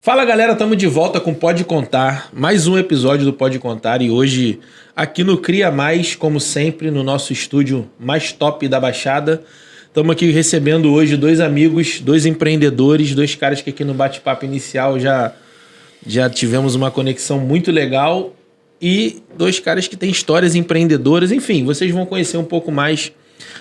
Fala galera, estamos de volta com Pode Contar, mais um episódio do Pode Contar e hoje aqui no Cria Mais, como sempre, no nosso estúdio mais top da Baixada. Estamos aqui recebendo hoje dois amigos, dois empreendedores, dois caras que aqui no bate-papo inicial já tivemos uma conexão muito legal e dois caras que têm histórias empreendedoras. Enfim, vocês vão conhecer um pouco mais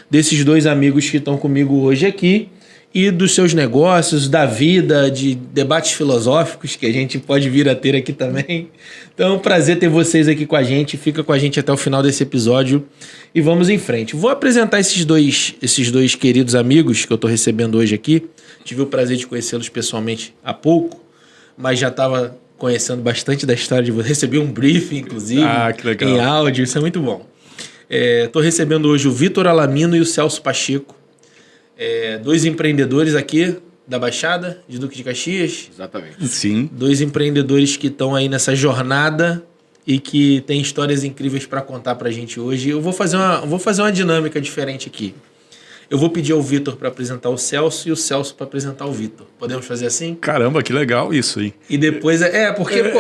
desses dois amigos que estão comigo hoje aqui. E dos seus negócios, da vida, de debates filosóficos que a gente pode vir a ter aqui também. Então é um prazer ter vocês aqui com a gente. Fica com a gente até o final desse episódio e vamos em frente. Vou apresentar esses dois queridos amigos que eu estou recebendo hoje aqui. Tive o prazer de conhecê-los pessoalmente há pouco, mas já estava conhecendo bastante da história de vocês. Recebi um briefing, inclusive, que legal. em áudio. Isso é muito bom. Estou recebendo hoje o Vitor Alamino e o Celso Pacheco. Dois empreendedores aqui da Baixada, de Duque de Caxias. Exatamente. Sim. Dois empreendedores que estão aí nessa jornada e que têm histórias incríveis para contar para a gente hoje. Eu vou fazer uma dinâmica diferente aqui. Eu vou pedir ao Vitor para apresentar o Celso e o Celso para apresentar o Vitor. Podemos fazer assim? Caramba, que legal isso aí. E depois... porque com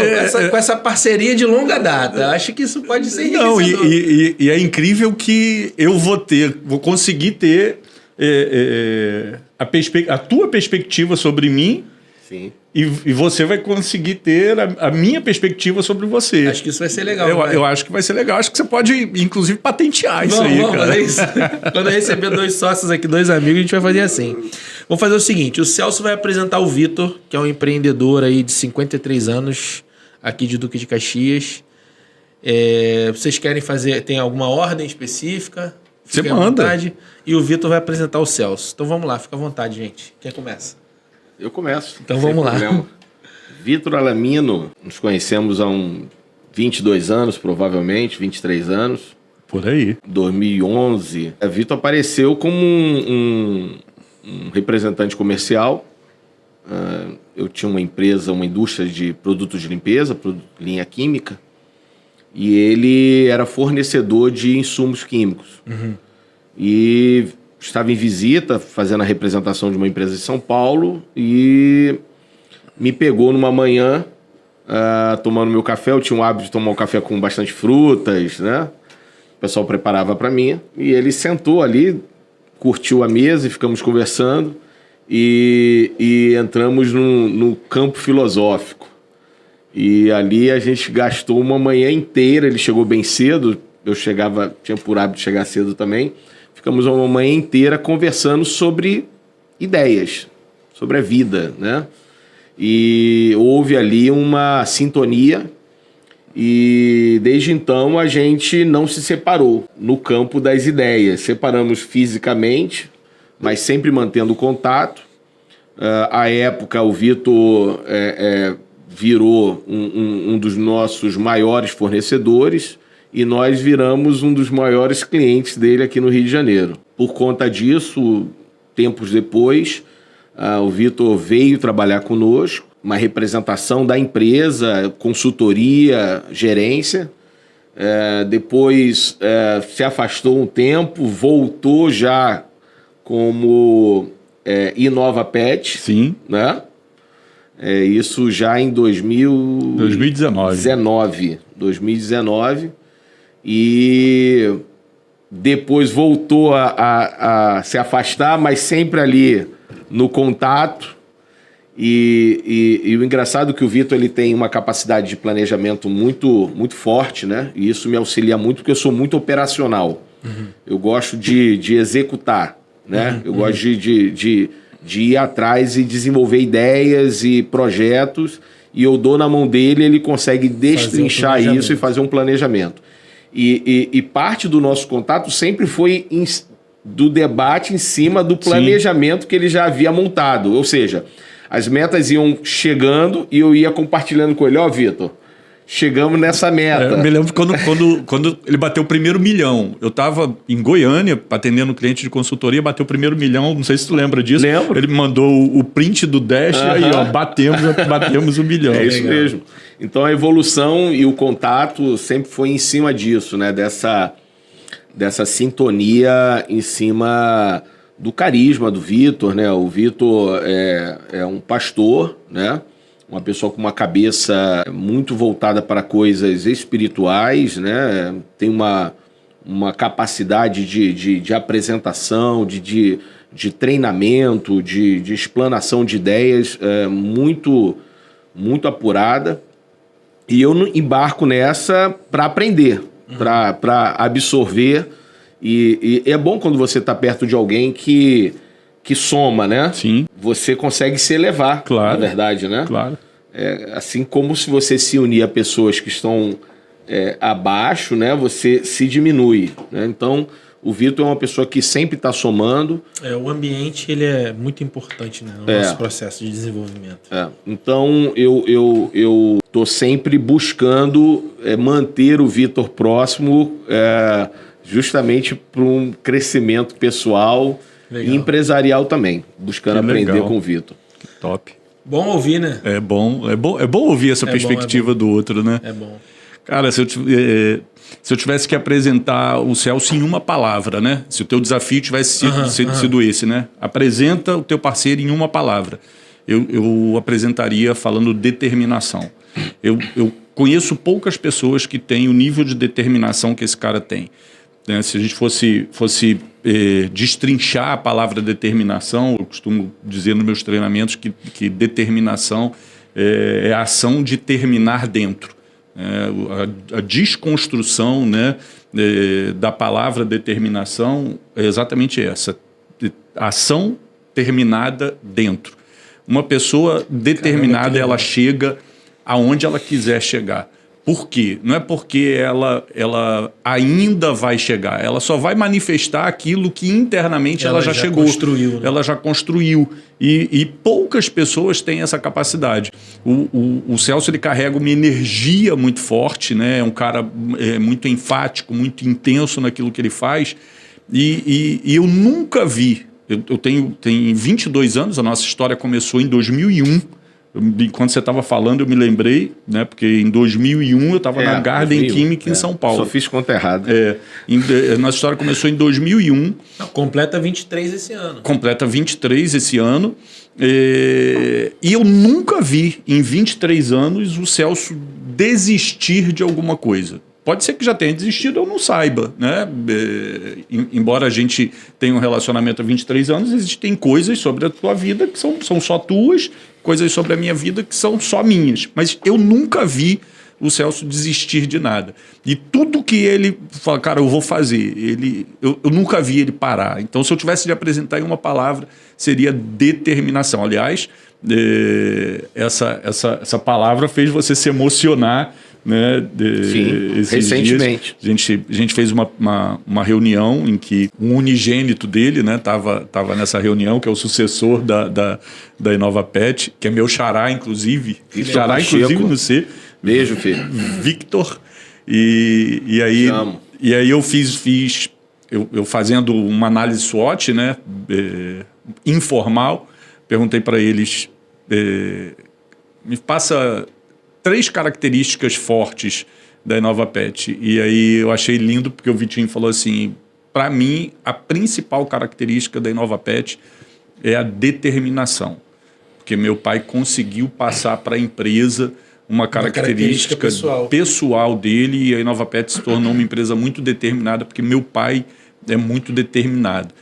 essa parceria de longa data, acho que isso pode ser enriquecedor. Não, e é incrível que eu vou conseguir ter... a tua perspectiva sobre mim. Sim. E você vai conseguir ter a minha perspectiva sobre você. Acho que isso vai ser legal. Eu acho que vai ser legal. Acho que você pode, inclusive, patentear isso aí, vamos cara. Fazer isso. Quando eu receber dois sócios aqui, dois amigos, a gente vai fazer assim. Vamos fazer o seguinte, o Celso vai apresentar o Vitor, que é um empreendedor aí de 53 anos, aqui de Duque de Caxias. Vocês querem fazer... Tem alguma ordem específica? Você manda. Vontade, e o Vitor vai apresentar o Celso. Então vamos lá, fica à vontade, gente. Quem começa? Eu começo. Então vamos lá. Vitor Alamino, nos conhecemos há 22 anos, provavelmente, 23 anos. Por aí. 2011. Vitor apareceu como um representante comercial. Eu tinha uma empresa, uma indústria de produtos de limpeza, linha química. E ele era fornecedor de insumos químicos. Uhum. E estava em visita, fazendo a representação de uma empresa de São Paulo, e me pegou numa manhã, tomando meu café. Eu tinha o hábito de tomar um café com bastante frutas, né? O pessoal preparava para mim. E ele sentou ali, curtiu a mesa e ficamos conversando. E entramos no campo filosófico. E ali a gente gastou uma manhã inteira. Ele chegou bem cedo, tinha por hábito de chegar cedo também. Ficamos uma manhã inteira conversando sobre ideias, sobre a vida, né? E houve ali uma sintonia e desde então a gente não se separou no campo das ideias. Separamos fisicamente, mas sempre mantendo contato. À época o Vitor... virou um dos nossos maiores fornecedores e nós viramos um dos maiores clientes dele aqui no Rio de Janeiro. Por conta disso, tempos depois, o Vitor veio trabalhar conosco, uma representação da empresa, consultoria, gerência. Depois se afastou um tempo, voltou já como Inova Pet. Sim. Né? Isso já em 2019. E depois voltou a se afastar, mas sempre ali no contato. E o engraçado é que o Vitor ele tem uma capacidade de planejamento muito, muito forte, né? E isso me auxilia muito, porque eu sou muito operacional. Uhum. Eu gosto de executar, né? Eu gosto de ir atrás e desenvolver ideias e projetos, e eu dou na mão dele, ele consegue destrinchar isso e fazer um planejamento. E parte do nosso contato sempre foi do debate em cima do planejamento. Sim. Que ele já havia montado. Ou seja, as metas iam chegando e eu ia compartilhando com ele. Vitor, chegamos nessa meta. Eu me lembro quando ele bateu o primeiro milhão. Eu estava em Goiânia, atendendo cliente de consultoria, bateu o primeiro milhão, não sei se tu lembra disso. Lembro. Ele mandou o print do Dash e aí, batemos o milhão. É isso mesmo. Então a evolução e o contato sempre foi em cima disso, né? Dessa sintonia em cima do carisma do Vitor, né? O Vitor é um pastor, né? uma pessoa com uma cabeça muito voltada para coisas espirituais, né? Tem uma capacidade de apresentação, de treinamento, de explanação de ideias muito, muito apurada. E eu embarco nessa para aprender, para absorver. E é bom quando você está perto de alguém que soma, né? Sim. Você consegue se elevar, Claro. na verdade, né? Claro. Assim como se você se unir a pessoas que estão abaixo, né? Você se diminui, né? Então, o Vitor é uma pessoa que sempre está somando. O ambiente ele é muito importante, né, no nosso processo de desenvolvimento. Então, eu tô sempre buscando manter o Vitor próximo, justamente para um crescimento pessoal e empresarial também, buscando aprender com o Vitor. Top. Bom ouvir, né? É bom ouvir essa perspectiva do outro, né? É bom. Cara, se eu tivesse que apresentar o Celso em uma palavra, né? Se o teu desafio tivesse sido esse, né? Apresenta o teu parceiro em uma palavra. Eu apresentaria falando determinação. Eu conheço poucas pessoas que têm o nível de determinação que esse cara tem. Né? Se a gente fosse destrinchar a palavra determinação, eu costumo dizer nos meus treinamentos que determinação é a ação de terminar dentro. A desconstrução, né, da palavra determinação é exatamente essa. Ação terminada dentro. Uma pessoa determinada, ela chega aonde ela quiser chegar. Por quê? Não é porque ela ainda vai chegar, ela só vai manifestar aquilo que internamente ela já chegou. Construiu, né? Ela já construiu. E poucas pessoas têm essa capacidade. O Celso, ele carrega uma energia muito forte, né? É um cara muito enfático, muito intenso naquilo que ele faz. E eu nunca vi. Eu tenho 22 anos, a nossa história começou em 2001. Enquanto você estava falando, eu me lembrei, né? Porque em 2001 eu estava na Garden Química em São Paulo. Só fiz conta errada. Nossa história começou em 2001. Não, completa 23 esse ano. Completa 23 esse ano. E eu nunca vi, em 23 anos, o Celso desistir de alguma coisa. Pode ser que já tenha desistido, eu não saiba, né? Embora a gente tenha um relacionamento há 23 anos, existem coisas sobre a tua vida que são só tuas, coisas sobre a minha vida que são só minhas. Mas eu nunca vi o Celso desistir de nada. E tudo que ele fala, cara, eu vou fazer, eu nunca vi ele parar. Então, se eu tivesse de apresentar em uma palavra, seria determinação. Aliás, essa palavra fez você se emocionar, né? Sim, recentemente. Dias, a gente fez uma reunião em que o unigênito dele, né, tava nessa reunião, que é o sucessor da Inova Pet, que é meu xará, inclusive. Xará, inclusive, no C. Beijo, filho. Victor. E aí eu fiz eu fazendo uma análise SWOT, né, informal, perguntei para eles, me passa 3 características fortes da Inova Pet. E aí eu achei lindo, porque o Vitinho falou assim, para mim, a principal característica da Inova Pet é a determinação. Porque meu pai conseguiu passar para a empresa uma característica pessoal dele, e a Inova Pet se tornou uma empresa muito determinada, porque meu pai é muito determinado.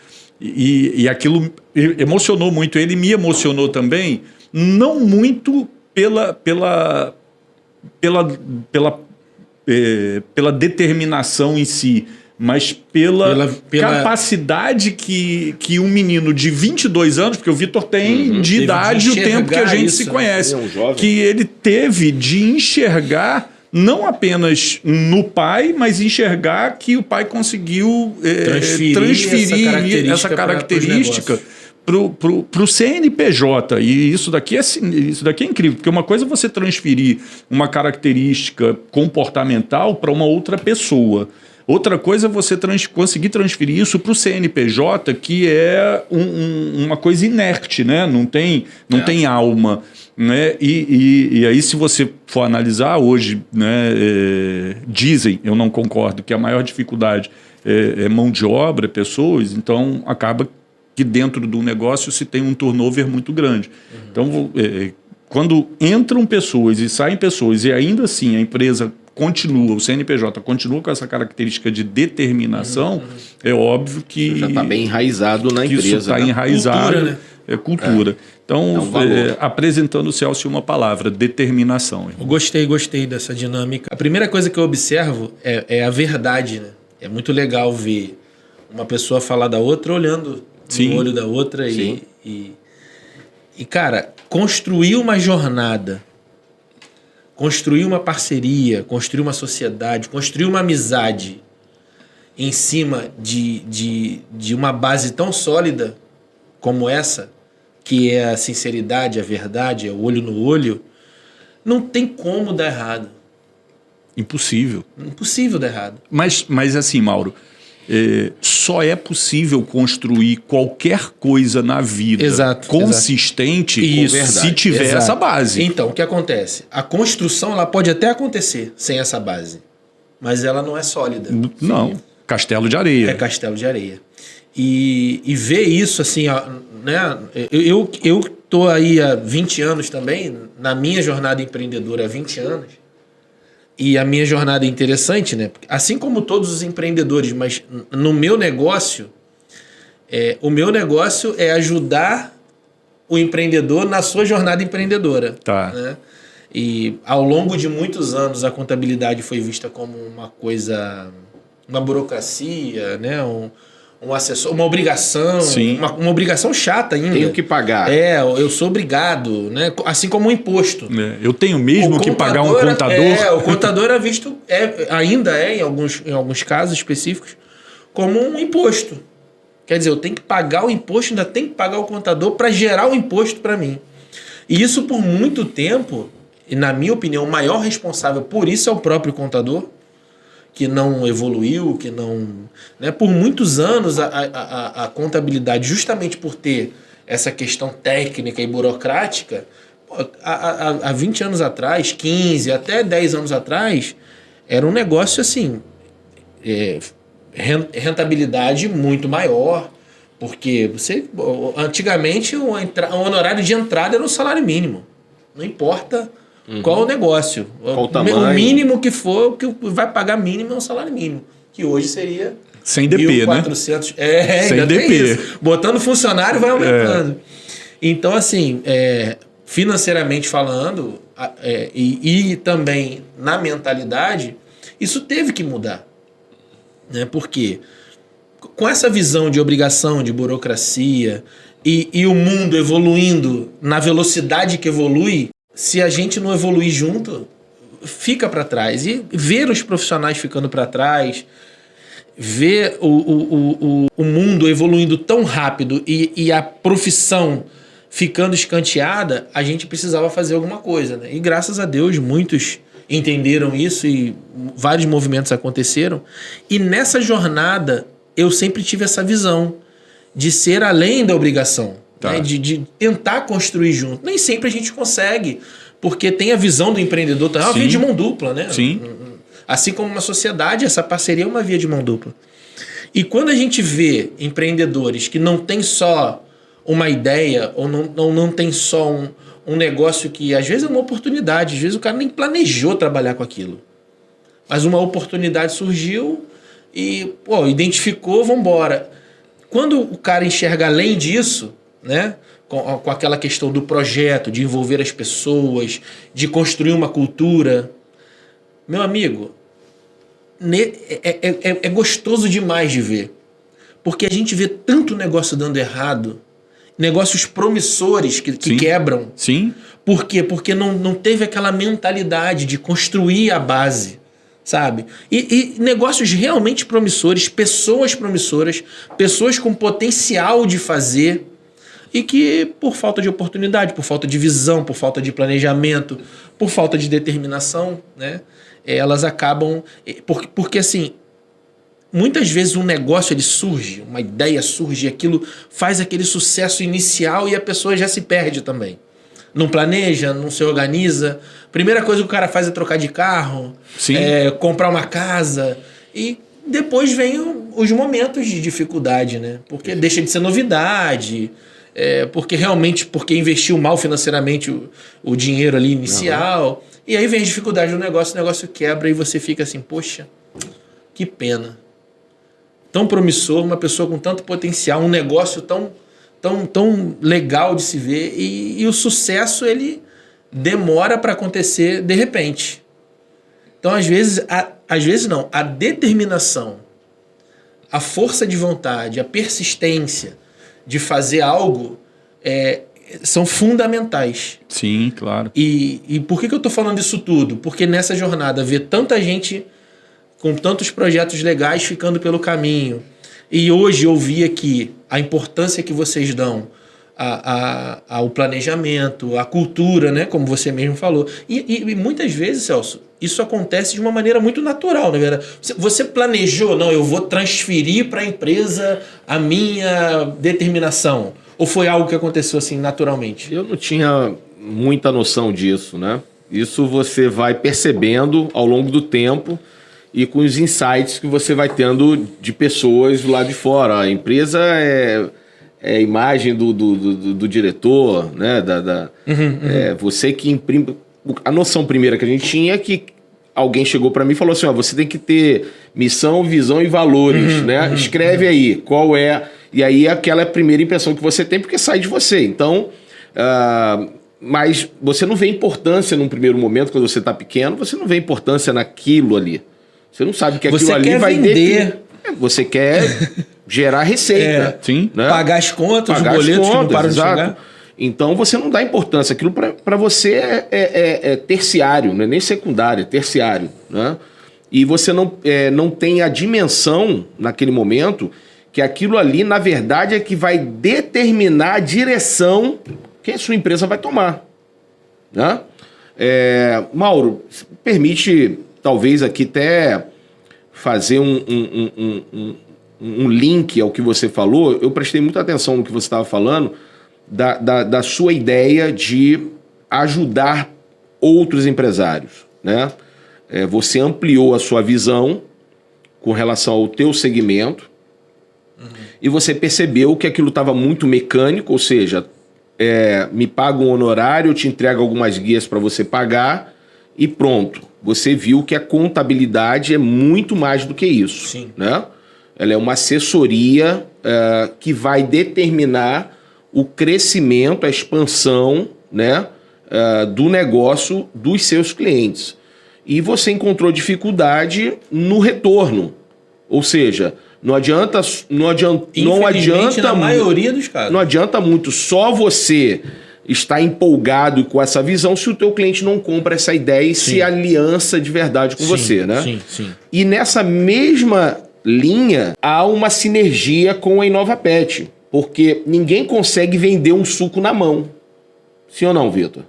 E aquilo emocionou muito ele, me emocionou também, não muito pela determinação em si, mas pela capacidade que um menino de 22 anos, porque o Vitor tem de idade o tempo que a gente se conhece, que ele teve de enxergar não apenas no pai, mas enxergar que o pai conseguiu transferir essa característica para o CNPJ. E isso daqui é incrível, porque uma coisa é você transferir uma característica comportamental para uma outra pessoa. Outra coisa é você conseguir transferir isso para o CNPJ, que é uma coisa inerte, né? Não tem alma. Né? E aí, se você for analisar hoje, né, dizem, eu não concordo, que a maior dificuldade é mão de obra, pessoas, então acaba que dentro do negócio se tem um turnover muito grande. Então, quando entram pessoas e saem pessoas e ainda assim a empresa continua, o CNPJ continua com essa característica de determinação, é óbvio que... Já está bem enraizado na empresa. Isso está enraizado. Cultura, né? É cultura. Então, apresentando o Celso em uma palavra, determinação. Eu gostei dessa dinâmica. A primeira coisa que eu observo é a verdade, né? É muito legal ver uma pessoa falar da outra olhando no olho da outra e, cara, construir uma jornada, construir uma parceria, construir uma sociedade, construir uma amizade em cima de uma base tão sólida como essa, que é a sinceridade, a verdade, é o olho no olho, não tem como dar errado. Impossível. Impossível dar errado. Mas assim, Mauro, só é possível construir qualquer coisa na vida consistente se tiver essa base. Então, o que acontece? A construção ela pode até acontecer sem essa base, mas ela não é sólida. Não, castelo de areia. É castelo de areia. E ver isso assim, ó, né? Eu tô aí há 20 anos também, na minha jornada empreendedora há 20 anos, e a minha jornada é interessante, né? Assim como todos os empreendedores, mas no meu negócio, o meu negócio é ajudar o empreendedor na sua jornada empreendedora. Tá. Né? E ao longo de muitos anos a contabilidade foi vista como uma coisa, uma burocracia, né? Um assessor, uma obrigação, uma obrigação chata ainda. Tenho que pagar. Eu sou obrigado, né? Assim como um imposto. Eu tenho mesmo que pagar um contador. O contador é visto, ainda em alguns casos específicos, como um imposto. Quer dizer, eu tenho que pagar o imposto, ainda tenho que pagar o contador para gerar o imposto para mim. E isso por muito tempo, e na minha opinião, o maior responsável por isso é o próprio contador, que não evoluiu, que não... Né? Por muitos anos, a contabilidade, justamente por ter essa questão técnica e burocrática, há 20 anos atrás, 15, até 10 anos atrás, era um negócio assim, rentabilidade muito maior, porque antigamente o honorário de entrada era o salário mínimo. Não importa... Qual o negócio? Qual o tamanho? O mínimo que for, o que vai pagar mínimo é um salário mínimo. Que hoje seria... Sem DP, 1.400, né? Sem DP. Botando funcionário vai aumentando. Então, assim, financeiramente falando, e também na mentalidade, isso teve que mudar. Né? Porque com essa visão de obrigação, de burocracia, e o mundo evoluindo na velocidade que evolui, se a gente não evoluir junto, fica para trás. E ver os profissionais ficando para trás, ver o mundo evoluindo tão rápido e a profissão ficando escanteada, a gente precisava fazer alguma coisa. Né? E graças a Deus, muitos entenderam isso e vários movimentos aconteceram. E nessa jornada, eu sempre tive essa visão de ser além da obrigação. Tá. Né? De tentar construir junto. Nem sempre a gente consegue, porque tem a visão do empreendedor, é uma via de mão dupla, né? Sim. Assim como uma sociedade, essa parceria é uma via de mão dupla. E quando a gente vê empreendedores que não tem só uma ideia, ou não tem só um negócio que às vezes é uma oportunidade, às vezes o cara nem planejou trabalhar com aquilo. Mas uma oportunidade surgiu e identificou, vamos embora. Quando o cara enxerga além disso, né? Com aquela questão do projeto, de envolver as pessoas, de construir uma cultura. Meu amigo, é gostoso demais de ver. Porque a gente vê tanto negócio dando errado, negócios promissores que quebram. Sim. Por quê? Porque não teve aquela mentalidade de construir a base, sabe? E negócios realmente promissores, pessoas promissoras, pessoas com potencial de fazer... E que por falta de oportunidade, por falta de visão, por falta de planejamento, por falta de determinação, né, elas acabam... Porque assim, muitas vezes um negócio ele surge, uma ideia surge, e aquilo faz aquele sucesso inicial e a pessoa já se perde também. Não planeja, não se organiza. Primeira coisa que o cara faz é trocar de carro, comprar uma casa. E depois vem os momentos de dificuldade, né? Porque deixa de ser novidade... porque investiu mal financeiramente o dinheiro ali inicial. E aí vem as dificuldades do negócio, o negócio quebra e você fica assim, poxa, que pena. Tão promissor, uma pessoa com tanto potencial, um negócio tão legal de se ver e o sucesso ele demora para acontecer de repente. Então, às vezes não, a determinação, a força de vontade, a persistência de fazer algo são fundamentais. Sim, claro. E por que eu estou falando isso tudo? Porque nessa jornada, ver tanta gente com tantos projetos legais ficando pelo caminho, e hoje eu vi aqui a importância que vocês dão ao planejamento, à cultura, né? Como você mesmo falou. E muitas vezes, Celso, isso acontece de uma maneira muito natural, na verdade. Você planejou, não, eu vou transferir para a empresa a minha determinação. Ou foi algo que aconteceu assim naturalmente? Eu não tinha muita noção disso, né? Isso você vai percebendo ao longo do tempo e com os insights que você vai tendo de pessoas lá de fora. A empresa é a imagem do diretor, né? Você que imprime... A noção primeira que a gente tinha é que alguém chegou para mim e falou assim, você tem que ter missão, visão e valores, né? Escreve aí qual é... E aí aquela é a primeira impressão que você tem porque sai de você. Então, mas você não vê importância num primeiro momento, quando você está pequeno, você não vê importância naquilo ali. Você não sabe que aquilo você ali quer vai vender. Você quer gerar receita. Sim. Né? Pagar as contas, os boletos que não param de chegar. Então você não dá importância. Aquilo para você é terciário, não é nem secundário, é terciário. Né? E você não tem a dimensão naquele momento que aquilo ali, na verdade, é que vai determinar a direção que a sua empresa vai tomar. Né? Mauro, permite talvez aqui até fazer um link ao que você falou. Eu prestei muita atenção no que você estava falando, da sua ideia de ajudar outros empresários. Né? Você ampliou a sua visão com relação ao teu segmento e você percebeu que aquilo estava muito mecânico, ou seja, me paga um honorário, eu te entrego algumas guias para você pagar e pronto. Você viu que a contabilidade é muito mais do que isso. Sim. Né? Ela é uma assessoria que vai determinar o crescimento, a expansão, né, do negócio dos seus clientes. E você encontrou dificuldade no retorno. Ou seja, não adianta na maioria dos casos. Não adianta muito só você estar empolgado com essa visão se o teu cliente não compra essa ideia e se aliança de verdade com você, né? Sim. E nessa mesma linha há uma sinergia com a InovaPet, porque ninguém consegue vender um suco na mão. Sim ou não, Vitor?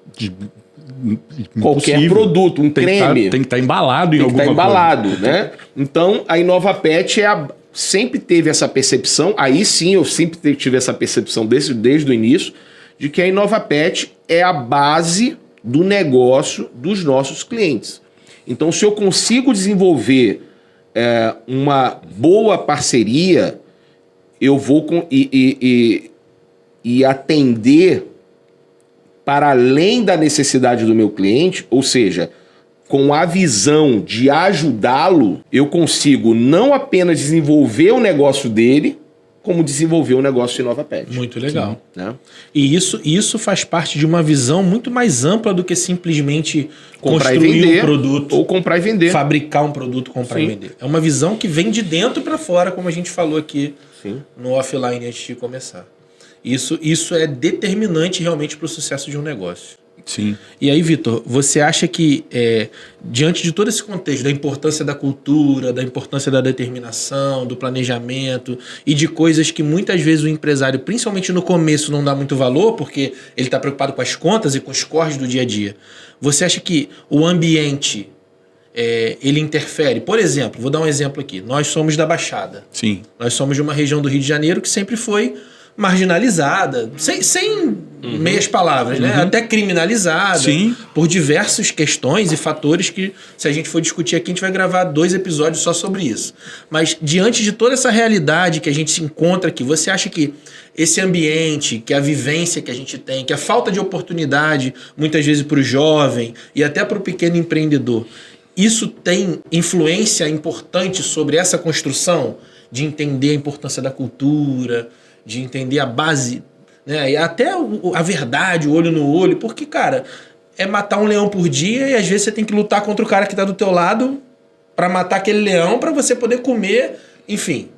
Qualquer produto, um creme. Tem que estar embalado em alguma coisa. Tem que estar embalado, né? Então, a InovaPet sempre teve essa percepção, aí sim eu sempre tive essa percepção desde o início, de que a InovaPet é a base do negócio dos nossos clientes. Então, se eu consigo desenvolver uma boa parceria, eu vou e atender para além da necessidade do meu cliente, ou seja, com a visão de ajudá-lo, eu consigo não apenas desenvolver o negócio dele, como desenvolver o negócio de InovaPet. Muito legal. Sim, né? E isso faz parte de uma visão muito mais ampla do que simplesmente comprar construir e vender, um produto. Ou comprar e vender. Fabricar um produto, comprar e vender. É uma visão que vem de dentro para fora, como a gente falou aqui no offline antes de começar. Isso é determinante realmente para o sucesso de um negócio. Sim. E aí, Vitor, você acha que, diante de todo esse contexto, da importância da cultura, da importância da determinação, do planejamento e de coisas que muitas vezes o empresário, principalmente no começo, não dá muito valor, porque ele está preocupado com as contas e com os corres do dia a dia, você acha que o ambiente, ele interfere? Por exemplo, vou dar um exemplo aqui. Nós somos da Baixada. Sim. Nós somos de uma região do Rio de Janeiro que sempre foi marginalizada, sem meias palavras, né? Até criminalizada, Sim. por diversas questões e fatores que, se a gente for discutir aqui, a gente vai gravar 2 episódios só sobre isso. Mas, diante de toda essa realidade que a gente se encontra aqui, você acha que esse ambiente, que a vivência que a gente tem, que a falta de oportunidade, muitas vezes para o jovem e até para o pequeno empreendedor, isso tem influência importante sobre essa construção de entender a importância da cultura, de entender a base, né? E até a verdade, o olho no olho, porque, cara, é matar um leão por dia e às vezes você tem que lutar contra o cara que tá do teu lado para matar aquele leão para você poder comer, enfim.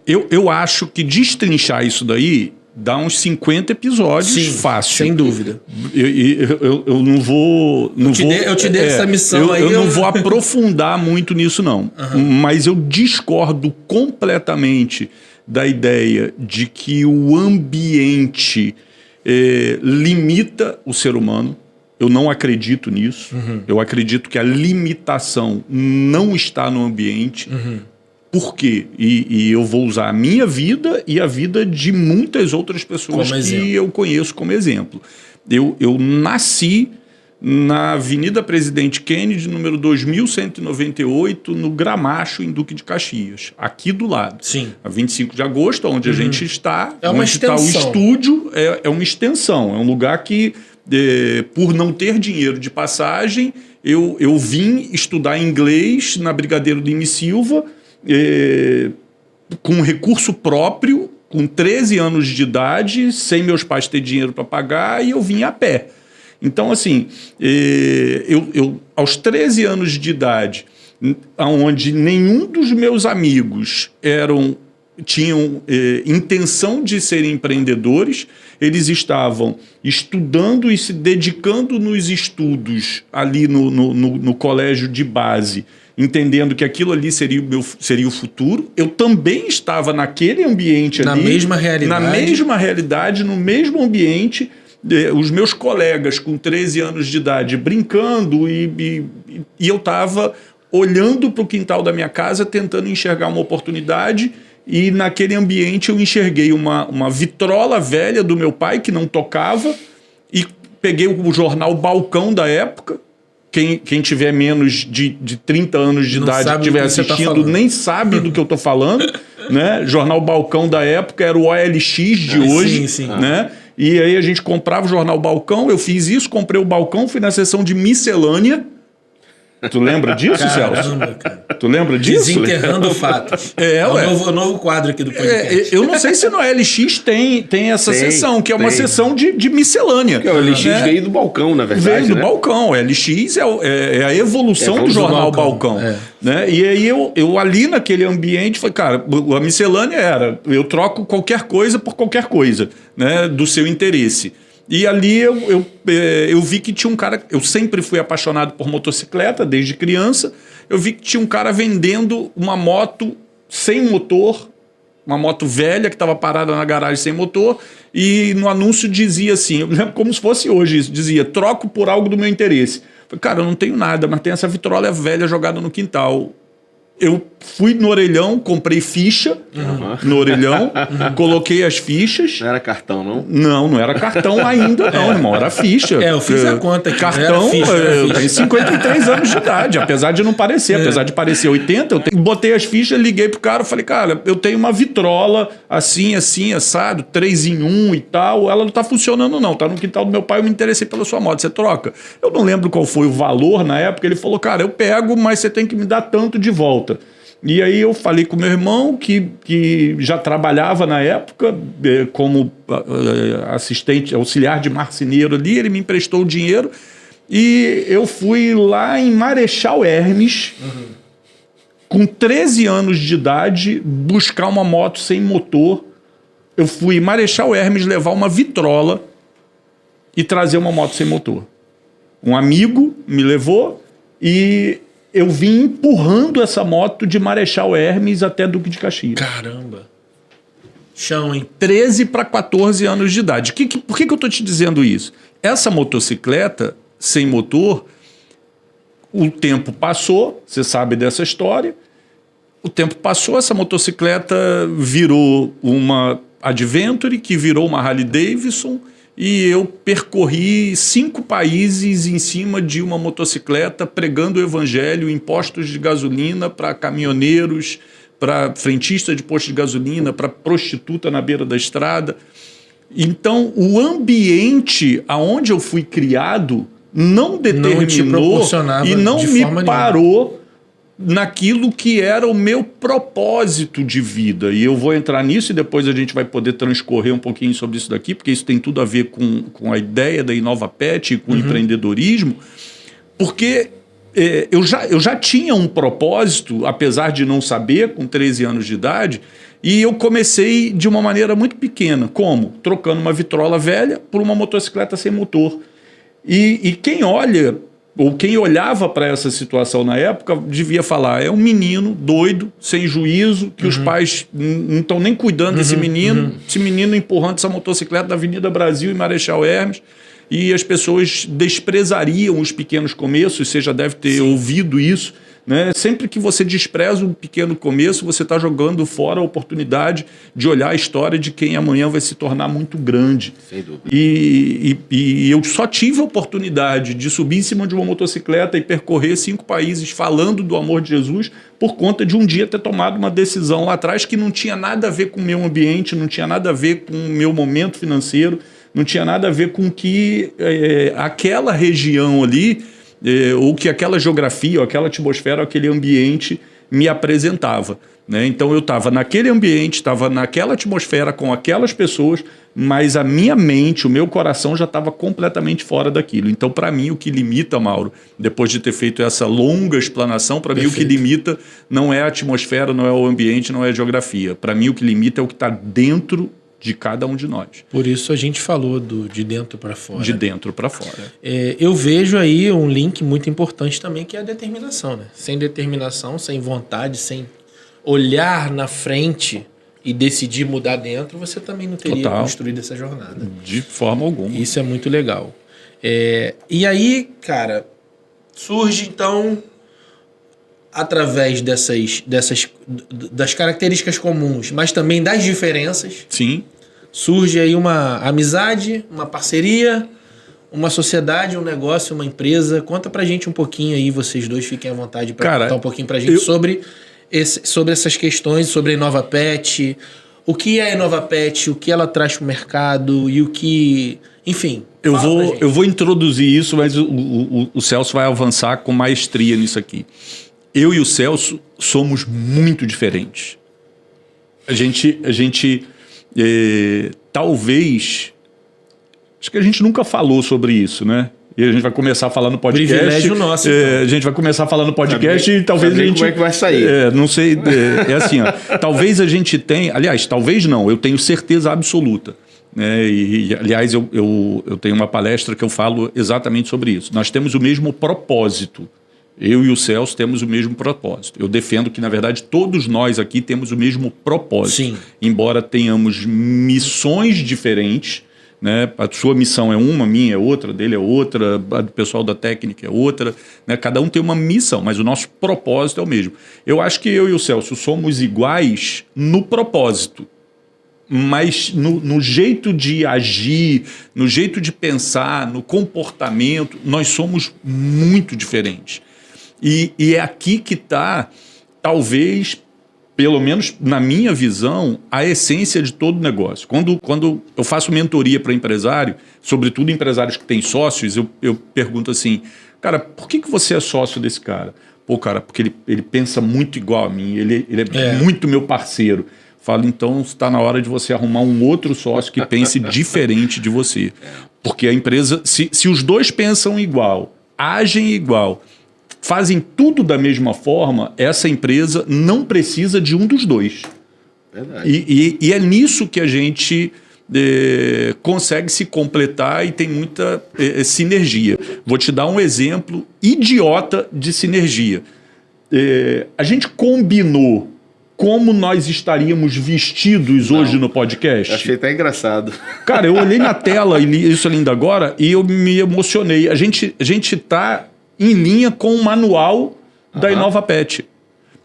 Eu acho que destrinchar isso daí dá uns 50 episódios. Sim, fácil. Sem dúvida. Eu não vou... Eu te dei essa missão aí. Eu não vou aprofundar muito nisso, não. Mas eu discordo completamente da ideia de que o ambiente limita o ser humano. Eu não acredito nisso. Eu acredito que a limitação não está no ambiente. Por quê? E eu vou usar a minha vida e a vida de muitas outras pessoas que eu conheço como exemplo. Eu nasci na Avenida Presidente Kennedy, número 2198, no Gramacho, em Duque de Caxias, aqui do lado. Sim. A 25 de agosto, onde a gente está, é uma onde está o estúdio, é uma extensão, é um lugar que, por não ter dinheiro de passagem, eu vim estudar inglês na Brigadeiro Lima Silva, com recurso próprio, com 13 anos de idade, sem meus pais ter dinheiro para pagar, e eu vim a pé. Então, assim, eu aos 13 anos de idade, onde nenhum dos meus amigos tinham intenção de serem empreendedores, eles estavam estudando e se dedicando nos estudos ali no colégio de base, entendendo que aquilo ali seria o futuro. Eu também estava naquele ambiente ali. Na mesma realidade, no mesmo ambiente. Os meus colegas com 13 anos de idade brincando e eu estava olhando para o quintal da minha casa tentando enxergar uma oportunidade, e naquele ambiente eu enxerguei uma vitrola velha do meu pai que não tocava, e peguei o jornal Balcão da época. Quem tiver menos de 30 anos de idade que estiver assistindo nem sabe do que eu estou falando, né? Jornal Balcão da época era o OLX de hoje, sim. Né? E aí a gente comprava o jornal Balcão, eu fiz isso, comprei o Balcão, fui na seção de miscelânea. Tu lembra disso, Celso? Cara. Tu lembra disso? Desenterrando fatos. O novo quadro aqui do podcast. Eu não sei se no LX tem essa sessão, que é uma sessão de miscelânea. Porque o LX veio do Balcão, na verdade. Veio do Balcão. O LX é a evolução do jornal Balcão. Né? E aí eu ali naquele ambiente falei, cara, a miscelânea eu troco qualquer coisa por qualquer coisa, né, do seu interesse. E ali eu vi que tinha um cara... Eu sempre fui apaixonado por motocicleta, desde criança. Eu vi que tinha um cara vendendo uma moto sem motor, uma moto velha que estava parada na garagem sem motor, e no anúncio dizia assim, eu lembro como se fosse hoje isso, dizia, troco por algo do meu interesse. Eu falei, cara, eu não tenho nada, mas tem essa vitrola velha jogada no quintal. Eu fui no orelhão, comprei ficha no orelhão, coloquei as fichas. Não era cartão, não? Não era cartão ainda, não, irmão. Era ficha. Eu fiz a conta aqui. Cartão, eu tenho 53 anos de idade, apesar de não parecer. Apesar de parecer 80, botei as fichas, liguei pro cara, falei, cara, eu tenho uma vitrola assim, assado, 3 em 1 e tal. Ela não tá funcionando, não. Tá no quintal do meu pai, eu me interessei pela sua moto. Você troca? Eu não lembro qual foi o valor na época. Ele falou, cara, eu pego, mas você tem que me dar tanto de volta. E aí eu falei com meu irmão, que já trabalhava na época como assistente, auxiliar de marceneiro ali, ele me emprestou o dinheiro e eu fui lá em Marechal Hermes, com 13 anos de idade, buscar uma moto sem motor. Eu fui em Marechal Hermes levar uma vitrola e trazer uma moto sem motor. Um amigo me levou e... eu vim empurrando essa moto de Marechal Hermes até Duque de Caxias. Caramba. Chão, hein? 13 para 14 anos de idade. Por que eu estou te dizendo isso? Essa motocicleta sem motor, o tempo passou, você sabe dessa história, o tempo passou, essa motocicleta virou uma Adventure, que virou uma Harley Davidson, e eu percorri 5 países em cima de uma motocicleta pregando o evangelho em postos de gasolina para caminhoneiros, para frentista de posto de gasolina, para prostituta na beira da estrada. Então, o ambiente aonde eu fui criado não determinou e não me parou naquilo que era o meu propósito de vida. E eu vou entrar nisso e depois a gente vai poder transcorrer um pouquinho sobre isso daqui, porque isso tem tudo a ver com a ideia da InovaPet e com o empreendedorismo, porque eu já tinha um propósito, apesar de não saber, com 13 anos de idade, e eu comecei de uma maneira muito pequena. Como? Trocando uma vitrola velha por uma motocicleta sem motor. E quem olha, ou quem olhava para essa situação na época, devia falar, é um menino doido, sem juízo, que os pais não estão nem cuidando desse menino, esse menino empurrando essa motocicleta da Avenida Brasil e Marechal Hermes, e as pessoas desprezariam os pequenos começos, você já deve ter ouvido isso, né? Sempre que você despreza um pequeno começo, você está jogando fora a oportunidade de olhar a história de quem amanhã vai se tornar muito grande. Sem dúvida. E eu só tive a oportunidade de subir em cima de uma motocicleta e percorrer 5 países falando do amor de Jesus por conta de um dia ter tomado uma decisão lá atrás que não tinha nada a ver com o meu ambiente, não tinha nada a ver com o meu momento financeiro, não tinha nada a ver com que aquela região ali, ou que aquela geografia, ou aquela atmosfera, ou aquele ambiente me apresentava, né? Então eu estava naquele ambiente, estava naquela atmosfera com aquelas pessoas, mas a minha mente, o meu coração já estava completamente fora daquilo. Então, para mim, o que limita, Mauro, depois de ter feito essa longa explanação, para mim o que limita não é a atmosfera, não é o ambiente, não é a geografia. Para mim o que limita é o que está dentro de cada um de nós. Por isso a gente falou de dentro para fora. De dentro para fora. Eu vejo aí um link muito importante também, que é a determinação, né? Sem determinação, sem vontade, sem olhar na frente e decidir mudar dentro, você também não teria construído essa jornada. De forma alguma. Isso é muito legal. E aí, cara, surge então, através das características comuns, mas também das diferenças. Sim. Surge aí uma amizade, uma parceria, uma sociedade, um negócio, uma empresa. Conta pra gente um pouquinho aí, vocês dois fiquem à vontade para contar um pouquinho pra gente sobre essas questões, sobre a InovaPet, o que é a InovaPet, o que ela traz pro mercado e o que... Enfim, eu vou introduzir isso, mas o Celso vai avançar com maestria nisso aqui. Eu e o Celso somos muito diferentes. A gente talvez... Acho que a gente nunca falou sobre isso, né? E a gente vai começar a falar no podcast. Privilégio nosso. Então. A gente vai começar a falar no podcast e talvez a gente... Como é que vai sair? Não sei. Assim, ó, talvez a gente tenha... Aliás, talvez não. Eu tenho certeza absoluta. Aliás, eu tenho uma palestra que eu falo exatamente sobre isso. Nós temos o mesmo propósito. Eu e o Celso temos o mesmo propósito. Eu defendo que, na verdade, todos nós aqui temos o mesmo propósito. Sim. Embora tenhamos missões diferentes, né? A sua missão é uma, a minha é outra, a dele é outra, a do pessoal da técnica é outra, né? Cada um tem uma missão, mas o nosso propósito é o mesmo. Eu acho que eu e o Celso somos iguais no propósito, mas no jeito de agir, no jeito de pensar, no comportamento, nós somos muito diferentes. E é aqui que está, talvez, pelo menos na minha visão, a essência de todo negócio. Quando eu faço mentoria para empresário, sobretudo empresários que têm sócios, eu pergunto assim, cara, por que você é sócio desse cara? Pô, cara, porque ele pensa muito igual a mim, ele é muito meu parceiro. Falo, então está na hora de você arrumar um outro sócio que pense diferente de você. Porque a empresa, se os dois pensam igual, agem igual, fazem tudo da mesma forma, essa empresa não precisa de um dos dois. Verdade. E é nisso que a gente consegue se completar e tem muita sinergia. Vou te dar um exemplo idiota de sinergia. A gente combinou como nós estaríamos vestidos hoje no podcast. Achei até engraçado. Cara, eu olhei na tela e li isso ainda agora e eu me emocionei. A gente está em linha com o manual da InovaPet.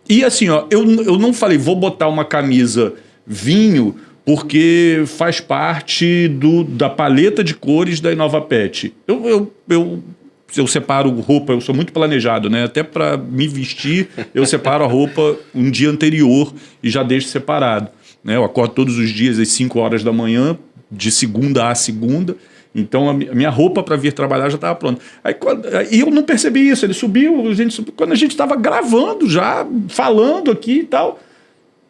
E assim, ó, eu não falei, vou botar uma camisa vinho porque faz parte da paleta de cores da Inovapet. Eu separo roupa, eu sou muito planejado, né? Até para me vestir, eu separo a roupa um dia anterior e já deixo separado, né? Eu acordo todos os dias às 5 horas da manhã, de segunda a segunda. Então, a minha roupa para vir trabalhar já estava pronta. E eu não percebi isso. Ele subiu, quando a gente estava gravando já, falando aqui e tal,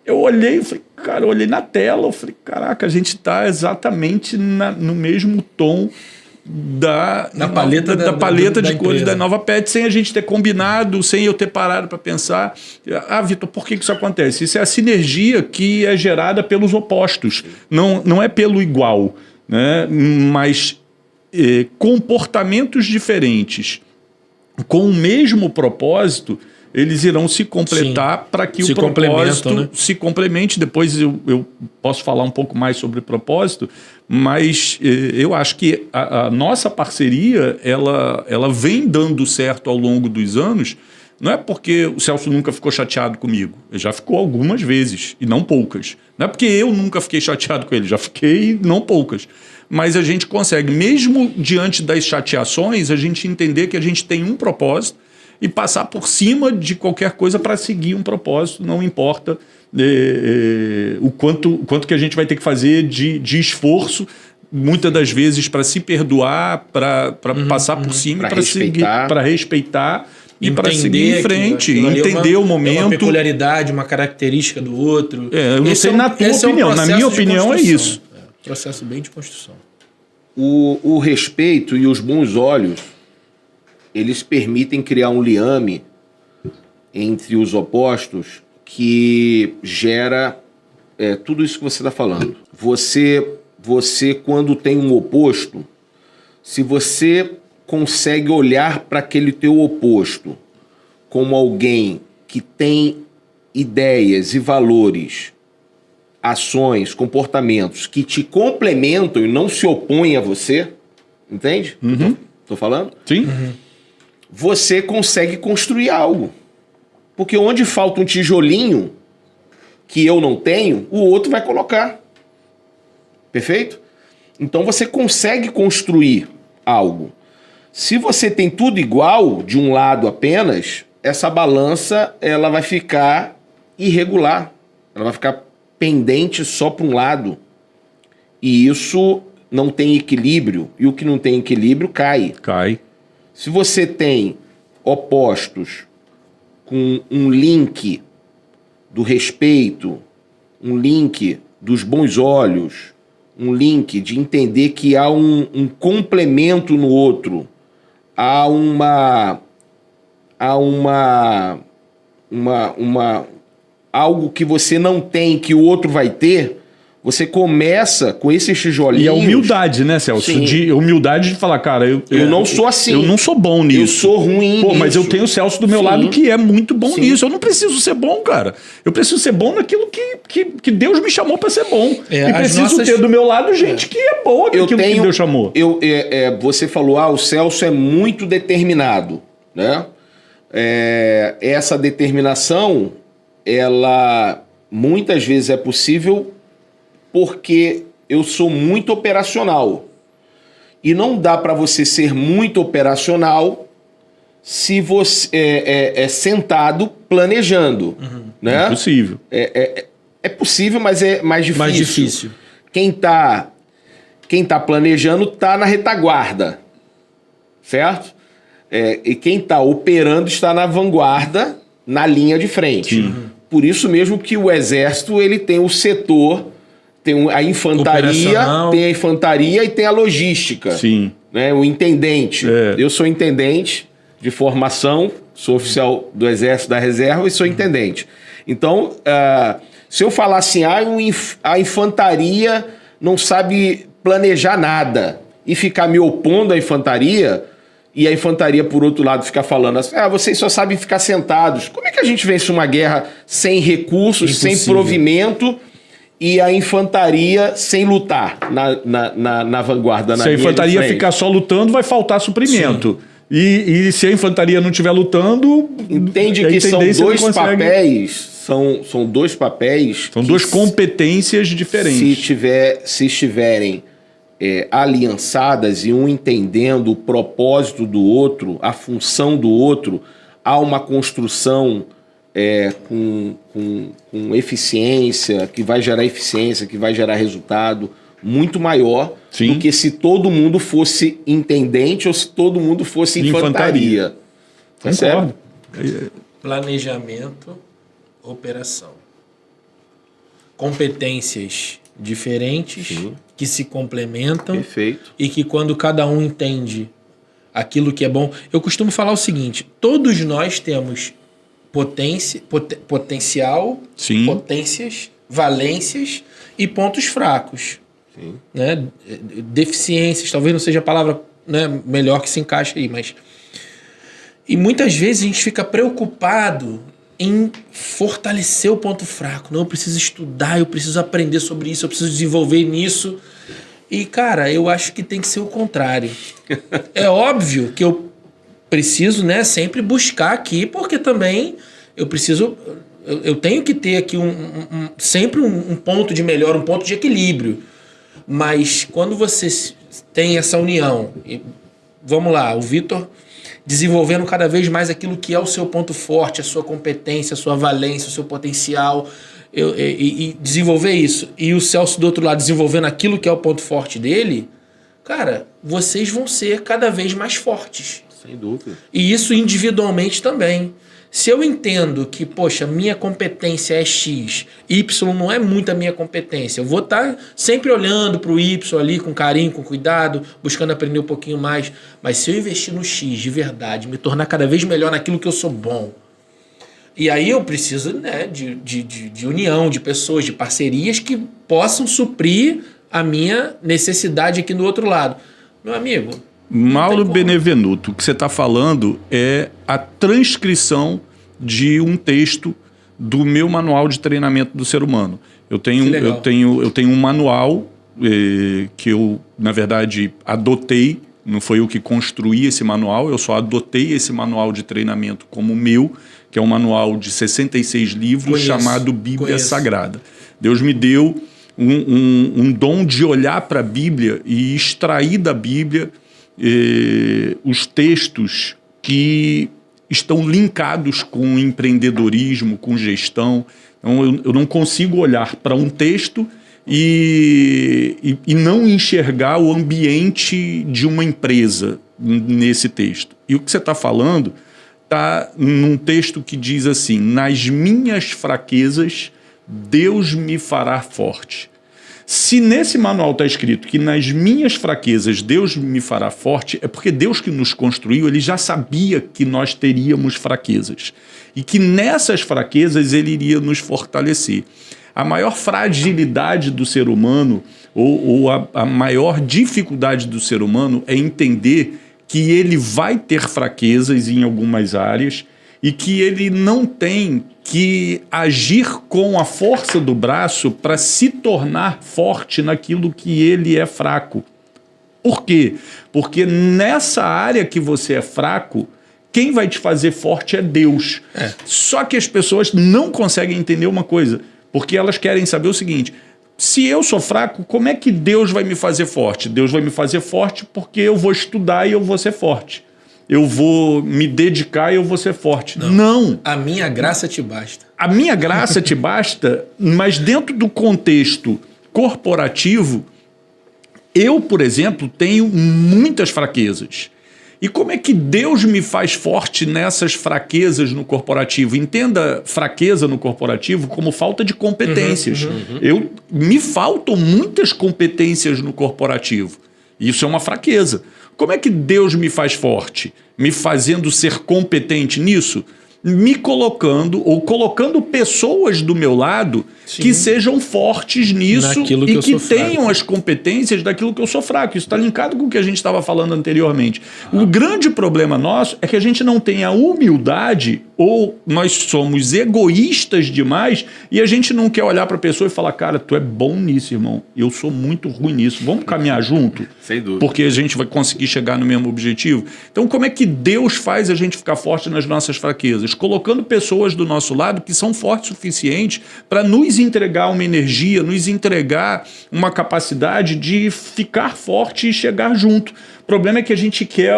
eu olhei e falei, cara, eu olhei na tela, eu falei, caraca, a gente está exatamente no mesmo tom da paleta de cores da Inovapet, sem a gente ter combinado, sem eu ter parado para pensar. Vitor, por que isso acontece? Isso é a sinergia que é gerada pelos opostos, não é pelo igual, né? Mas comportamentos diferentes com o mesmo propósito, eles irão se completar para que o propósito, né, se complemente. Depois eu posso falar um pouco mais sobre propósito, mas eu acho que a nossa parceria ela vem dando certo ao longo dos anos. Não é porque o Celso nunca ficou chateado comigo. Ele já ficou algumas vezes, e não poucas. Não é porque eu nunca fiquei chateado com ele, já fiquei não poucas. Mas a gente consegue, mesmo diante das chateações, a gente entender que a gente tem um propósito e passar por cima de qualquer coisa para seguir um propósito, não importa o quanto que a gente vai ter que fazer de esforço, muitas das vezes para se perdoar, para passar por cima, para seguir, para respeitar e para seguir em frente, entender o momento. É uma peculiaridade, uma característica do outro. Eu não sei na tua opinião, na minha opinião é isso. Processo bem de construção. O respeito e os bons olhos, eles permitem criar um liame entre os opostos que gera tudo isso que você está falando. Você, quando tem um oposto, se você consegue olhar para aquele teu oposto como alguém que tem ideias e valores, ações, comportamentos que te complementam e não se opõem a você, entende? Uhum. Tô falando? Sim. Uhum. Você consegue construir algo. Porque onde falta um tijolinho que eu não tenho, o outro vai colocar. Perfeito? Então você consegue construir algo. Se você tem tudo igual, de um lado apenas, essa balança ela vai ficar irregular. Ela vai ficar pendente só para um lado. E isso não tem equilíbrio. E o que não tem equilíbrio cai. Se você tem opostos com um link do respeito, um link dos bons olhos, um link de entender que há um complemento no outro, há algo que você não tem que o outro vai ter, você começa com esses tijolinhos. E a humildade, né, Celso? Humildade de falar, cara, eu não sou assim. Eu não sou bom nisso. Eu sou ruim nisso. Mas eu tenho o Celso do meu lado que é muito bom nisso. Eu não preciso ser bom, cara. Eu preciso ser bom naquilo que Deus me chamou para ser bom. E preciso ter do meu lado gente que é boa naquilo que Deus chamou. Você falou, o Celso é muito determinado, né? Essa determinação, ela muitas vezes é possível porque eu sou muito operacional. E não dá para você ser muito operacional se você é sentado planejando. Né? É possível. É possível, mas é mais difícil. Mais difícil. Quem tá planejando tá na retaguarda. Certo? E quem tá operando está na vanguarda, na linha de frente. Por isso mesmo que o Exército ele tem o setor... Tem a infantaria e tem a logística. Sim. Né? O intendente. Eu sou intendente de formação, sou oficial do Exército da Reserva e sou intendente. Então, se eu falar assim, a infantaria não sabe planejar nada e ficar me opondo à infantaria, e a infantaria, por outro lado, ficar falando assim, vocês só sabem ficar sentados. Como é que a gente vence uma guerra sem recursos, sem provimento... E a infantaria sem lutar na vanguarda. Se a infantaria ficar só lutando, vai faltar suprimento. E se a infantaria não estiver lutando... Entende que são dois papéis, são dois papéis... São duas competências diferentes. Se estiverem aliançadas e um entendendo o propósito do outro, a função do outro, há uma construção com eficiência, que vai gerar eficiência, que vai gerar resultado muito maior do que se todo mundo fosse intendente ou se todo mundo fosse infantaria. Concordo. Planejamento, operação. Competências diferentes, que se complementam. Perfeito. E que quando cada um entende aquilo que é bom... Eu costumo falar o seguinte, todos nós temos potencial, potências, valências e pontos fracos. Sim. Né? Deficiências, talvez não seja a palavra, né, melhor que se encaixe aí, mas... E muitas vezes a gente fica preocupado em fortalecer o ponto fraco. Não, eu preciso estudar, eu preciso aprender sobre isso, eu preciso desenvolver nisso. E, cara, eu acho que tem que ser o contrário. É óbvio que eu preciso, né, sempre buscar aqui, porque também eu preciso... Eu tenho que ter aqui sempre um ponto de melhora, um ponto de equilíbrio. Mas quando você tem essa união... Vamos lá, o Vitor... desenvolvendo cada vez mais aquilo que é o seu ponto forte, a sua competência, a sua valência, o seu potencial, e desenvolver isso. E o Celso do outro lado desenvolvendo aquilo que é o ponto forte dele, cara, vocês vão ser cada vez mais fortes. Sem dúvida. E isso individualmente também. Se eu entendo que, poxa, minha competência é X, Y não é muito a minha competência, eu vou estar sempre olhando para o Y ali com carinho, com cuidado, buscando aprender um pouquinho mais. Mas se eu investir no X de verdade, me tornar cada vez melhor naquilo que eu sou bom, e aí eu preciso, né, de união, de pessoas, de parcerias que possam suprir a minha necessidade aqui do outro lado. Meu amigo... Mauro Benevenuto, o que você está falando é a transcrição de um texto do meu manual de treinamento do ser humano. Eu tenho um manual que eu, na verdade, adotei, não foi eu que construí esse manual, eu só adotei esse manual de treinamento como meu, que é um manual de 66 livros chamado Bíblia Sagrada. Deus me deu um dom de olhar para a Bíblia e extrair da Bíblia os textos que estão linkados com empreendedorismo, com gestão. Então, eu não consigo olhar para um texto e não enxergar o ambiente de uma empresa nesse texto. E o que você está falando está num texto que diz assim: nas minhas fraquezas, Deus me fará forte. Se nesse manual está escrito que nas minhas fraquezas Deus me fará forte, é porque Deus que nos construiu, ele já sabia que nós teríamos fraquezas. E que nessas fraquezas ele iria nos fortalecer. A maior fragilidade do ser humano, ou a maior dificuldade do ser humano, é entender que ele vai ter fraquezas em algumas áreas e que ele não tem que agir com a força do braço para se tornar forte naquilo que ele é fraco. Por quê? Porque nessa área que você é fraco, quem vai te fazer forte é Deus. Só que as pessoas não conseguem entender uma coisa, porque elas querem saber o seguinte: se eu sou fraco, como é que Deus vai me fazer forte? Deus vai me fazer forte porque eu vou estudar e eu vou ser forte. Eu vou me dedicar e eu vou ser forte. Não. A minha graça te basta. A minha graça te basta, mas dentro do contexto corporativo, eu, por exemplo, tenho muitas fraquezas. E como é que Deus me faz forte nessas fraquezas no corporativo? Entenda fraqueza no corporativo como falta de competências. Me faltam muitas competências no corporativo. Isso é uma fraqueza. Como é que Deus me faz forte? Me fazendo ser competente nisso? Me colocando, ou colocando pessoas do meu lado que sejam fortes nisso e que tenham as competências daquilo que eu sou fraco. Isso está linkado com o que a gente estava falando anteriormente. O grande problema nosso é que a gente não tem a humildade ou nós somos egoístas demais e a gente não quer olhar para a pessoa e falar, cara, tu é bom nisso, irmão, eu sou muito ruim nisso, vamos caminhar junto? Sem dúvida. Porque a gente vai conseguir chegar no mesmo objetivo. Então, como é que Deus faz a gente ficar forte nas nossas fraquezas? Colocando pessoas do nosso lado que são fortes o suficiente para nos entregar uma energia, nos entregar uma capacidade de ficar forte e chegar junto. O problema é que a gente quer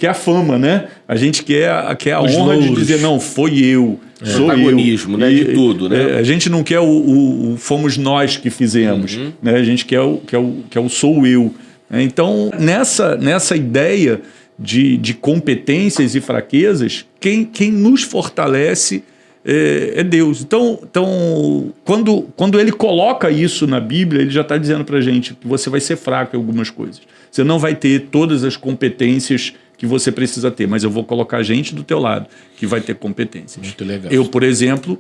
a fama, né? A gente quer a honra louros. de dizer, não, foi eu, sou protagonismo, eu. né? De tudo, né? A gente não quer o fomos nós que fizemos, né? A gente quer o sou eu. Então, nessa ideia de competências e fraquezas, quem nos fortalece é Deus. Então quando ele coloca isso na Bíblia, ele já está dizendo para a gente que você vai ser fraco em algumas coisas. Você não vai ter todas as competências que você precisa ter, mas eu vou colocar gente do teu lado que vai ter competências. Muito legal. Eu, por exemplo,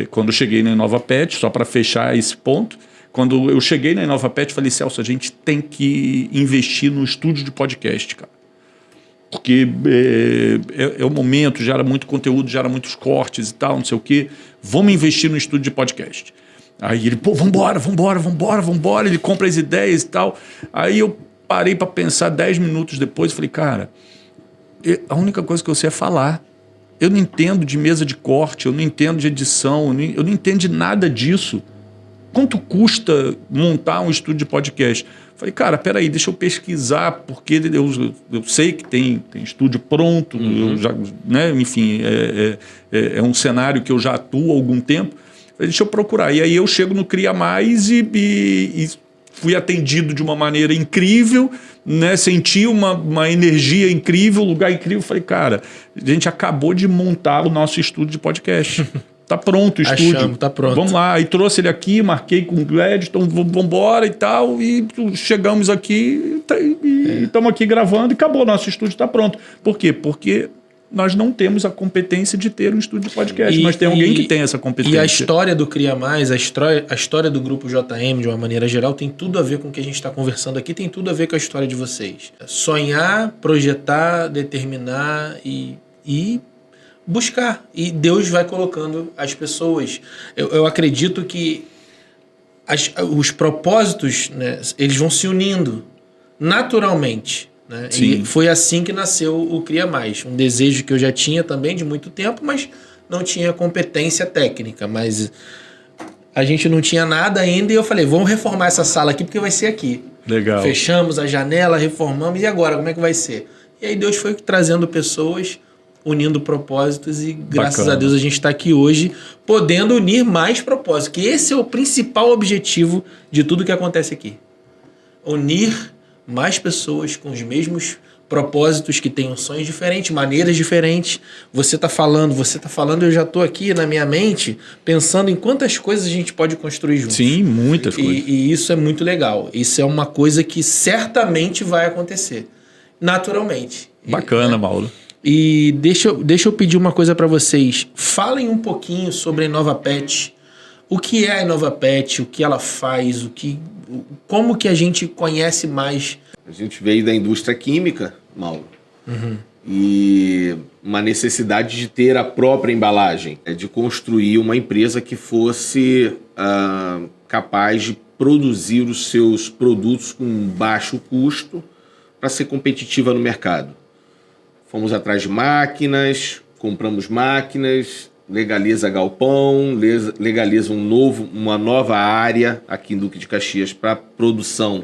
quando cheguei na Inova Pet, só para fechar esse ponto, quando eu cheguei na Inova Pet, falei, Celso, a gente tem que investir no estúdio de podcast, cara. Porque é o momento, gera muito conteúdo, gera muitos cortes e tal, não sei o quê. Vamos investir no estúdio de podcast. Aí ele, vambora. Ele compra as ideias e tal. Aí eu parei para pensar 10 minutos depois e falei, cara, a única coisa que eu sei é falar. Eu não entendo de mesa de corte, eu não entendo de edição, eu não entendo de nada disso. Quanto custa montar um estúdio de podcast? Falei, cara, peraí, deixa eu pesquisar, porque eu sei que tem estúdio pronto, eu já, né, enfim, é um cenário que eu já atuo há algum tempo. Falei, deixa eu procurar. E aí eu chego no Cria Mais e fui atendido de uma maneira incrível, né? Senti uma energia incrível, um lugar incrível. Falei, cara, a gente acabou de montar o nosso estúdio de podcast. Tá pronto o estúdio. Achamos, tá pronto. Vamos lá. Aí trouxe ele aqui, marquei com o Gladstone, vamos embora e tal. E chegamos aqui e estamos aqui gravando e acabou. Nosso estúdio está pronto. Por quê? Porque nós não temos a competência de ter um estúdio de podcast, mas tem alguém que tem essa competência. E a história do Cria Mais, a história do Grupo JM, de uma maneira geral, tem tudo a ver com o que a gente está conversando aqui, tem tudo a ver com a história de vocês. Sonhar, projetar, determinar e buscar. E Deus vai colocando as pessoas. Eu acredito que os propósitos, né, eles vão se unindo naturalmente. Né? E foi assim que nasceu o Cria Mais. Um desejo que eu já tinha também de muito tempo, mas não tinha competência técnica. Mas a gente não tinha nada ainda e eu falei, vamos reformar essa sala aqui porque vai ser aqui. Legal. Fechamos a janela, reformamos, e agora, como é que vai ser? E aí Deus foi trazendo pessoas, unindo propósitos e graças a Deus a gente está aqui hoje podendo unir mais propósitos, que esse é o principal objetivo de tudo que acontece aqui. Unir mais pessoas com os mesmos propósitos, que tenham sonhos diferentes, maneiras diferentes. Você está falando, eu já estou aqui na minha mente pensando em quantas coisas a gente pode construir juntos. Sim, muitas coisas. E isso é muito legal. Isso é uma coisa que certamente vai acontecer, naturalmente. Bacana, Mauro. E deixa eu pedir uma coisa para vocês. Falem um pouquinho sobre a Inova Pet. O que é a Inova Pet? O que ela faz? Como que a gente conhece mais? A gente veio da indústria química, Mauro. E uma necessidade de ter a própria embalagem, de construir uma empresa que fosse capaz de produzir os seus produtos com baixo custo para ser competitiva no mercado. Fomos atrás de máquinas, compramos máquinas, legaliza galpão, legaliza uma nova área aqui em Duque de Caxias para produção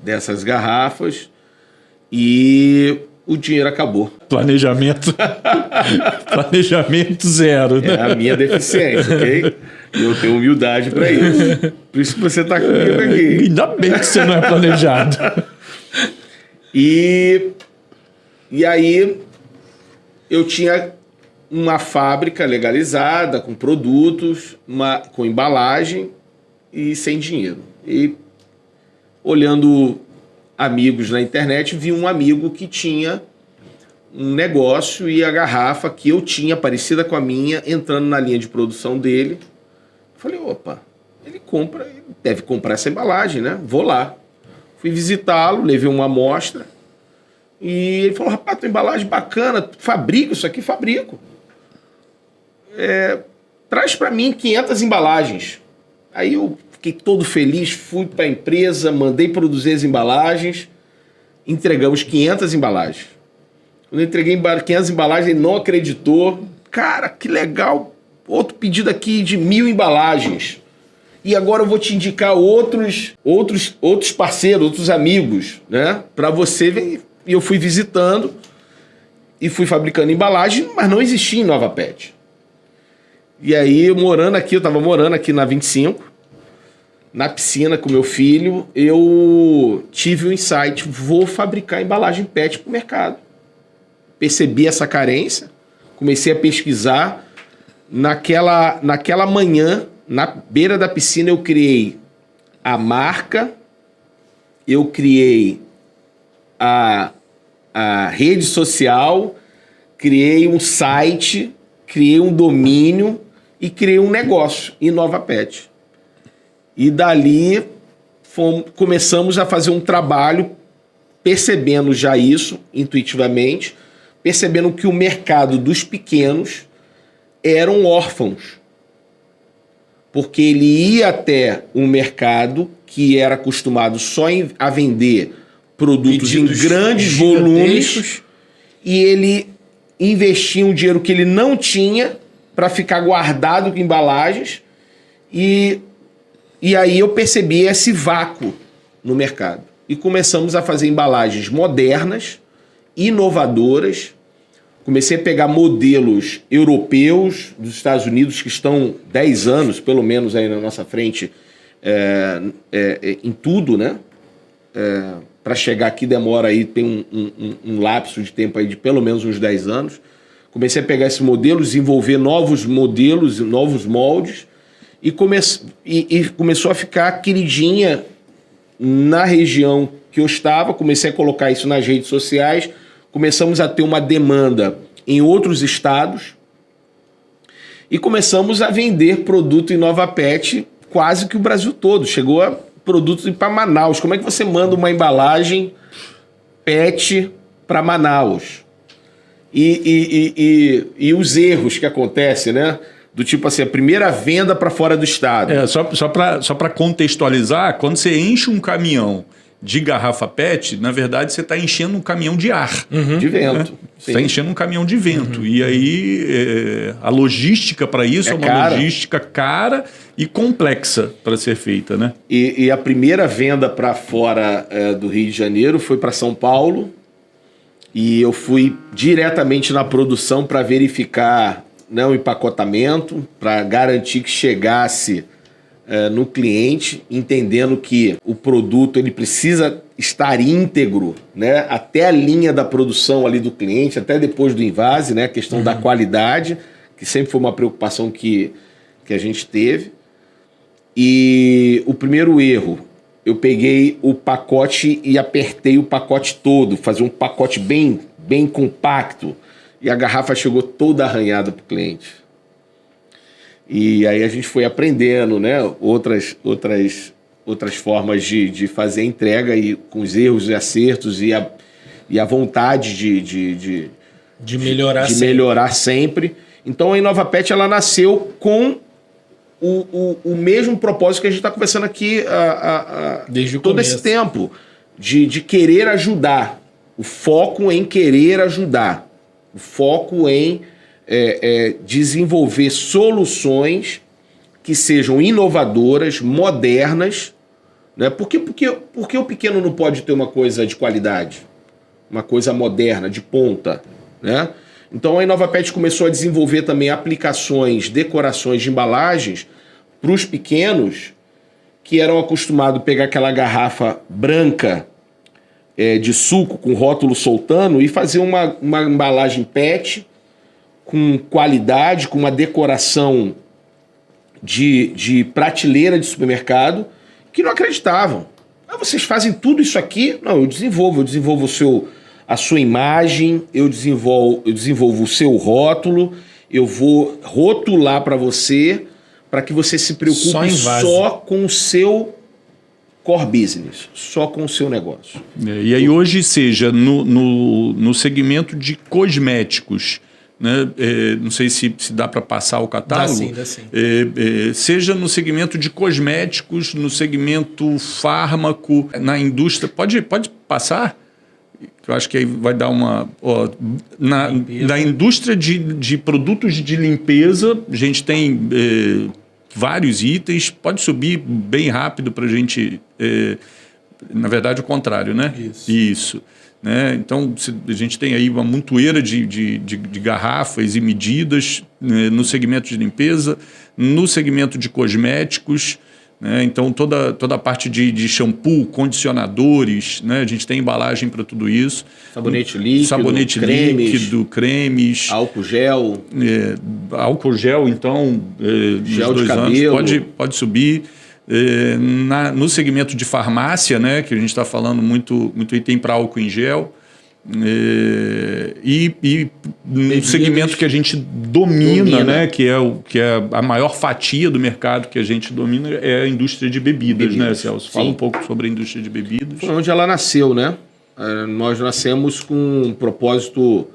dessas garrafas e o dinheiro acabou. Planejamento zero, né? É a minha deficiência, ok? Eu tenho humildade para isso. Por isso que você está comigo aqui. Ainda bem que você não é planejado. E aí eu tinha uma fábrica legalizada, com produtos, com embalagem e sem dinheiro. E olhando amigos na internet, vi um amigo que tinha um negócio e a garrafa que eu tinha, parecida com a minha, entrando na linha de produção dele. Falei, opa, ele deve comprar essa embalagem, né? Vou lá. Fui visitá-lo, levei uma amostra E ele falou, rapaz, tua embalagem bacana, fabrica isso aqui? Fabrico. Traz para mim 500 embalagens. Aí eu fiquei todo feliz, fui para a empresa, mandei produzir as embalagens, entregamos 500 embalagens. Quando eu entreguei 500 embalagens, ele não acreditou. Cara, que legal, outro pedido aqui de 1000 embalagens. E agora eu vou te indicar outros parceiros, outros amigos, né? Para você ver. E eu fui visitando e fui fabricando embalagem, mas não existia em Nova Pet. E aí, eu estava morando aqui na 25, na piscina com meu filho, eu tive um insight, vou fabricar embalagem PET para o mercado. Percebi essa carência, comecei a pesquisar. Naquela manhã, na beira da piscina, eu criei a marca, eu criei a rede social, criei um site, criei um domínio e criei um negócio, Inova Pet. E dali começamos a fazer um trabalho, percebendo já isso intuitivamente, percebendo que o mercado dos pequenos eram órfãos. Porque ele ia até um mercado que era acostumado só a vender produtos em grandes volumes e ele investia um dinheiro que ele não tinha para ficar guardado com embalagens e aí eu percebi esse vácuo no mercado. E começamos a fazer embalagens modernas, inovadoras. Comecei a pegar modelos europeus dos Estados Unidos que estão 10 anos, pelo menos, aí na nossa frente em tudo, né? Para chegar aqui demora aí, tem um lapso de tempo aí de pelo menos uns 10 anos. Comecei a pegar esse modelo, desenvolver novos modelos, novos moldes e começou a ficar queridinha na região que eu estava. Comecei a colocar isso nas redes sociais, começamos a ter uma demanda em outros estados e começamos a vender produto Inova Pet quase que o Brasil todo. Chegou a produtos para Manaus. Como é que você manda uma embalagem PET para Manaus? E os erros que acontecem, né? Do tipo assim, a primeira venda para fora do estado. Só para contextualizar, quando você enche um caminhão de garrafa PET, na verdade você está enchendo um caminhão de ar. De vento. Você está enchendo um caminhão de vento. E aí a logística para isso é uma cara. logística cara e complexa para ser feita, né? E a primeira venda para fora do Rio de Janeiro foi para São Paulo. E eu fui diretamente na produção para verificar, né, o empacotamento, para garantir que chegasse no cliente, entendendo que o produto ele precisa estar íntegro, né, até a linha da produção ali do cliente, até depois do invase, né, a questão da qualidade, que sempre foi uma preocupação que a gente teve. E o primeiro erro, eu peguei o pacote e apertei o pacote todo, fazer um pacote bem compacto, e a garrafa chegou toda arranhada para o cliente. E aí a gente foi aprendendo, né, outras formas de fazer a entrega e com os erros e acertos e a vontade de melhorar sempre. Então a Inova Pet ela nasceu com o mesmo propósito que a gente está conversando aqui desde todo esse tempo, de querer ajudar. O foco em querer ajudar. O foco em desenvolver soluções que sejam inovadoras, modernas, né? Porque o pequeno não pode ter uma coisa de qualidade? Uma coisa moderna, de ponta, né? Então a Inova Pet começou a desenvolver também aplicações, decorações de embalagens para os pequenos que eram acostumados a pegar aquela garrafa branca de suco com rótulo soltando e fazer uma embalagem PET com qualidade, com uma decoração de prateleira de supermercado, que não acreditavam. Vocês fazem tudo isso aqui? Não, eu desenvolvo a sua imagem, eu desenvolvo o seu rótulo, eu vou rotular para você, para que você se preocupe só com o seu core business, só com o seu negócio. E aí hoje, seja no segmento de cosméticos, né? Não sei se dá para passar o catálogo. Dá sim. Seja no segmento de cosméticos, no segmento fármaco, na indústria. Pode passar? Eu acho que aí vai dar uma... na indústria de produtos de limpeza, a gente tem vários itens. Pode subir bem rápido para a gente... na verdade, o contrário, né? Isso. Né? Então, a gente tem aí uma montoeira de garrafas e medidas, né, no segmento de limpeza, no segmento de cosméticos, né? Então, toda a parte de shampoo, condicionadores, né? A gente tem embalagem para tudo isso. Sabonete líquido, cremes. Álcool gel. Álcool gel, então, gel de cabelo. Pode subir. No segmento de farmácia, né, que a gente está falando muito item para álcool em gel, e no segmento que a gente domina, né, que é a maior fatia do mercado que a gente domina, é a indústria de bebidas. Né, Celso? Fala um pouco sobre a indústria de bebidas. Foi onde ela nasceu, né? Nós nascemos com um propósito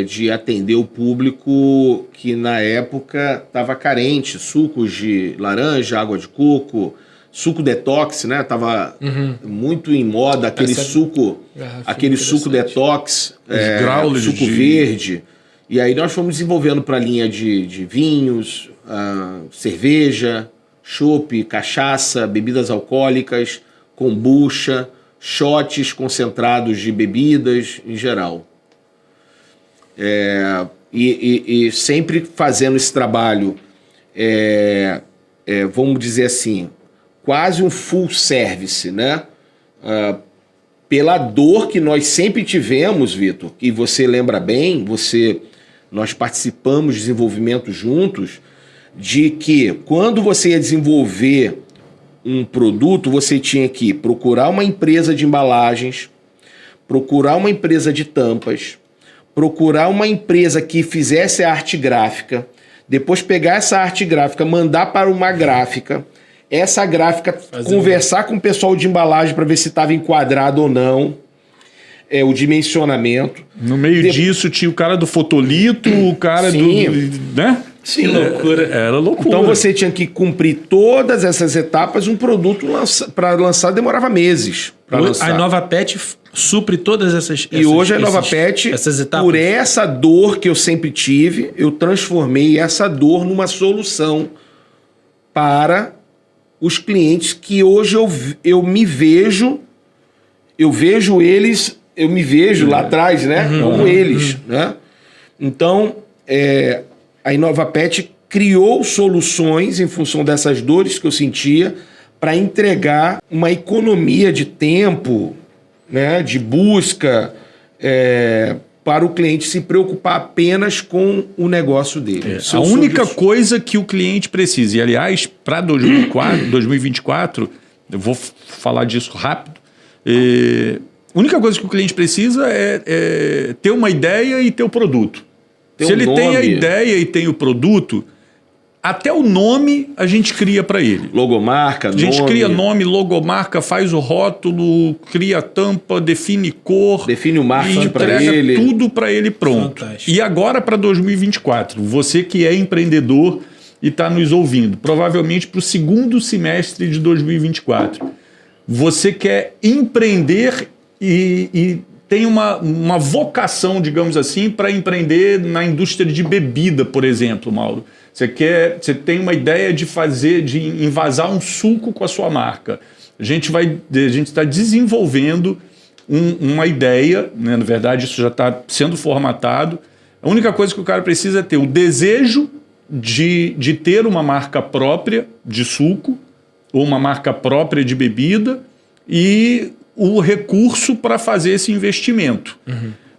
de atender o público que na época estava carente, sucos de laranja, água de coco, suco detox, né? Tava muito em moda aquele suco detox, suco verde. E aí nós fomos desenvolvendo para a linha de vinhos, cerveja, chopp, cachaça, bebidas alcoólicas, kombucha, shots concentrados de bebidas em geral. E sempre fazendo esse trabalho, vamos dizer assim, quase um full service, né? Pela dor que nós sempre tivemos, Vitor, e você lembra bem, nós participamos de desenvolvimento juntos, de que quando você ia desenvolver um produto, você tinha que procurar uma empresa de embalagens, procurar uma empresa de tampas, procurar uma empresa que fizesse a arte gráfica, depois pegar essa arte gráfica, mandar para uma gráfica, essa gráfica conversar com o pessoal de embalagem para ver se estava enquadrado ou não, o dimensionamento. No meio disso tinha o cara do fotolito, o cara do... Né? Sim. Que loucura. Era loucura. Então você tinha que cumprir todas essas etapas. Um produto para lançar demorava meses. A Nova Pet supre todas essas E hoje a Nova Pet, essas etapas. Por essa dor que eu sempre tive, eu transformei essa dor numa solução para os clientes que hoje eu me vejo, eu vejo eles, eu me vejo lá atrás, né? Como eles, né? Então, a Nova Pet criou soluções em função dessas dores que eu sentia para entregar uma economia de tempo, né, de busca, para o cliente se preocupar apenas com o negócio dele. A única coisa que o cliente precisa, e aliás, para 2024, eu vou falar disso rápido, a única coisa que o cliente precisa é ter uma ideia e ter o produto. Se ele tem a ideia e tem o produto, até o nome a gente cria para ele. Logomarca, nome. A gente cria nome, logomarca, faz o rótulo, cria a tampa, define cor. Define o marketing para ele. Tudo para ele pronto. Fantástico. E agora para 2024, você que é empreendedor e está nos ouvindo, provavelmente para o segundo semestre de 2024, você quer empreender e tem uma vocação, digamos assim, para empreender na indústria de bebida, por exemplo, Mauro. Você tem uma ideia de envasar um suco com a sua marca. A gente está desenvolvendo uma ideia, né? Na verdade, isso já está sendo formatado. A única coisa que o cara precisa é ter o desejo de ter uma marca própria de suco ou uma marca própria de bebida e o recurso para fazer esse investimento.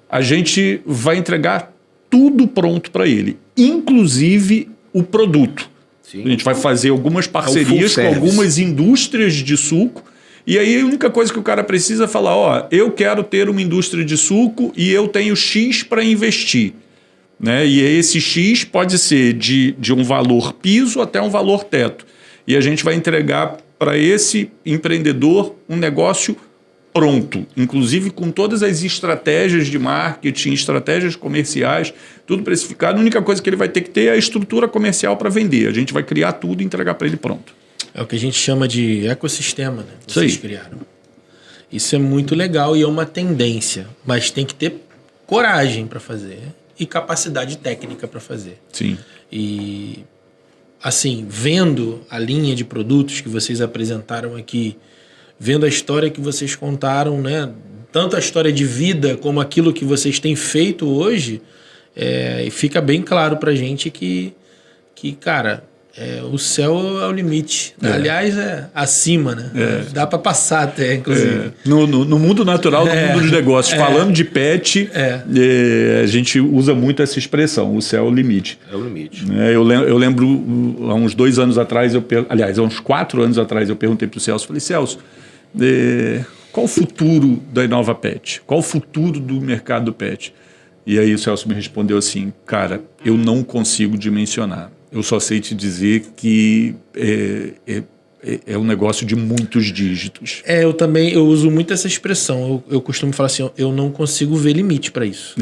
A gente vai entregar tudo pronto para ele, inclusive o produto. Sim. A gente vai fazer algumas parcerias com algumas indústrias de suco, e aí a única coisa que o cara precisa é falar, eu quero ter uma indústria de suco e eu tenho X para investir. Né? E esse X pode ser de um valor piso até um valor teto. E a gente vai entregar para esse empreendedor um negócio pronto, inclusive com todas as estratégias de marketing, estratégias comerciais, tudo precificado. A única coisa que ele vai ter que ter é a estrutura comercial para vender. A gente vai criar tudo e entregar para ele pronto. É o que a gente chama de ecossistema, né? Isso Vocês aí. criaram. Isso é muito legal e é uma tendência, mas tem que ter coragem para fazer e capacidade técnica para fazer. Sim. E, assim, vendo a linha de produtos que vocês apresentaram aqui, vendo a história que vocês contaram, né? Tanto a história de vida como aquilo que vocês têm feito hoje, fica bem claro pra gente que cara, o céu é o limite. Aliás, é acima, né? Dá para passar até, inclusive. No mundo natural, no mundo dos negócios, falando de pet, a gente usa muito essa expressão, o céu é o limite. É o limite. Eu lembro, há uns 2 anos atrás, aliás, há uns 4 anos atrás, eu perguntei para o Celso, falei, Celso, qual o futuro da Inova Pet? Qual o futuro do mercado pet? E aí o Celso me respondeu assim, cara, eu não consigo dimensionar. Eu só sei te dizer que é um negócio de muitos dígitos. Eu uso muito essa expressão. Eu costumo falar assim, eu não consigo ver limite para isso.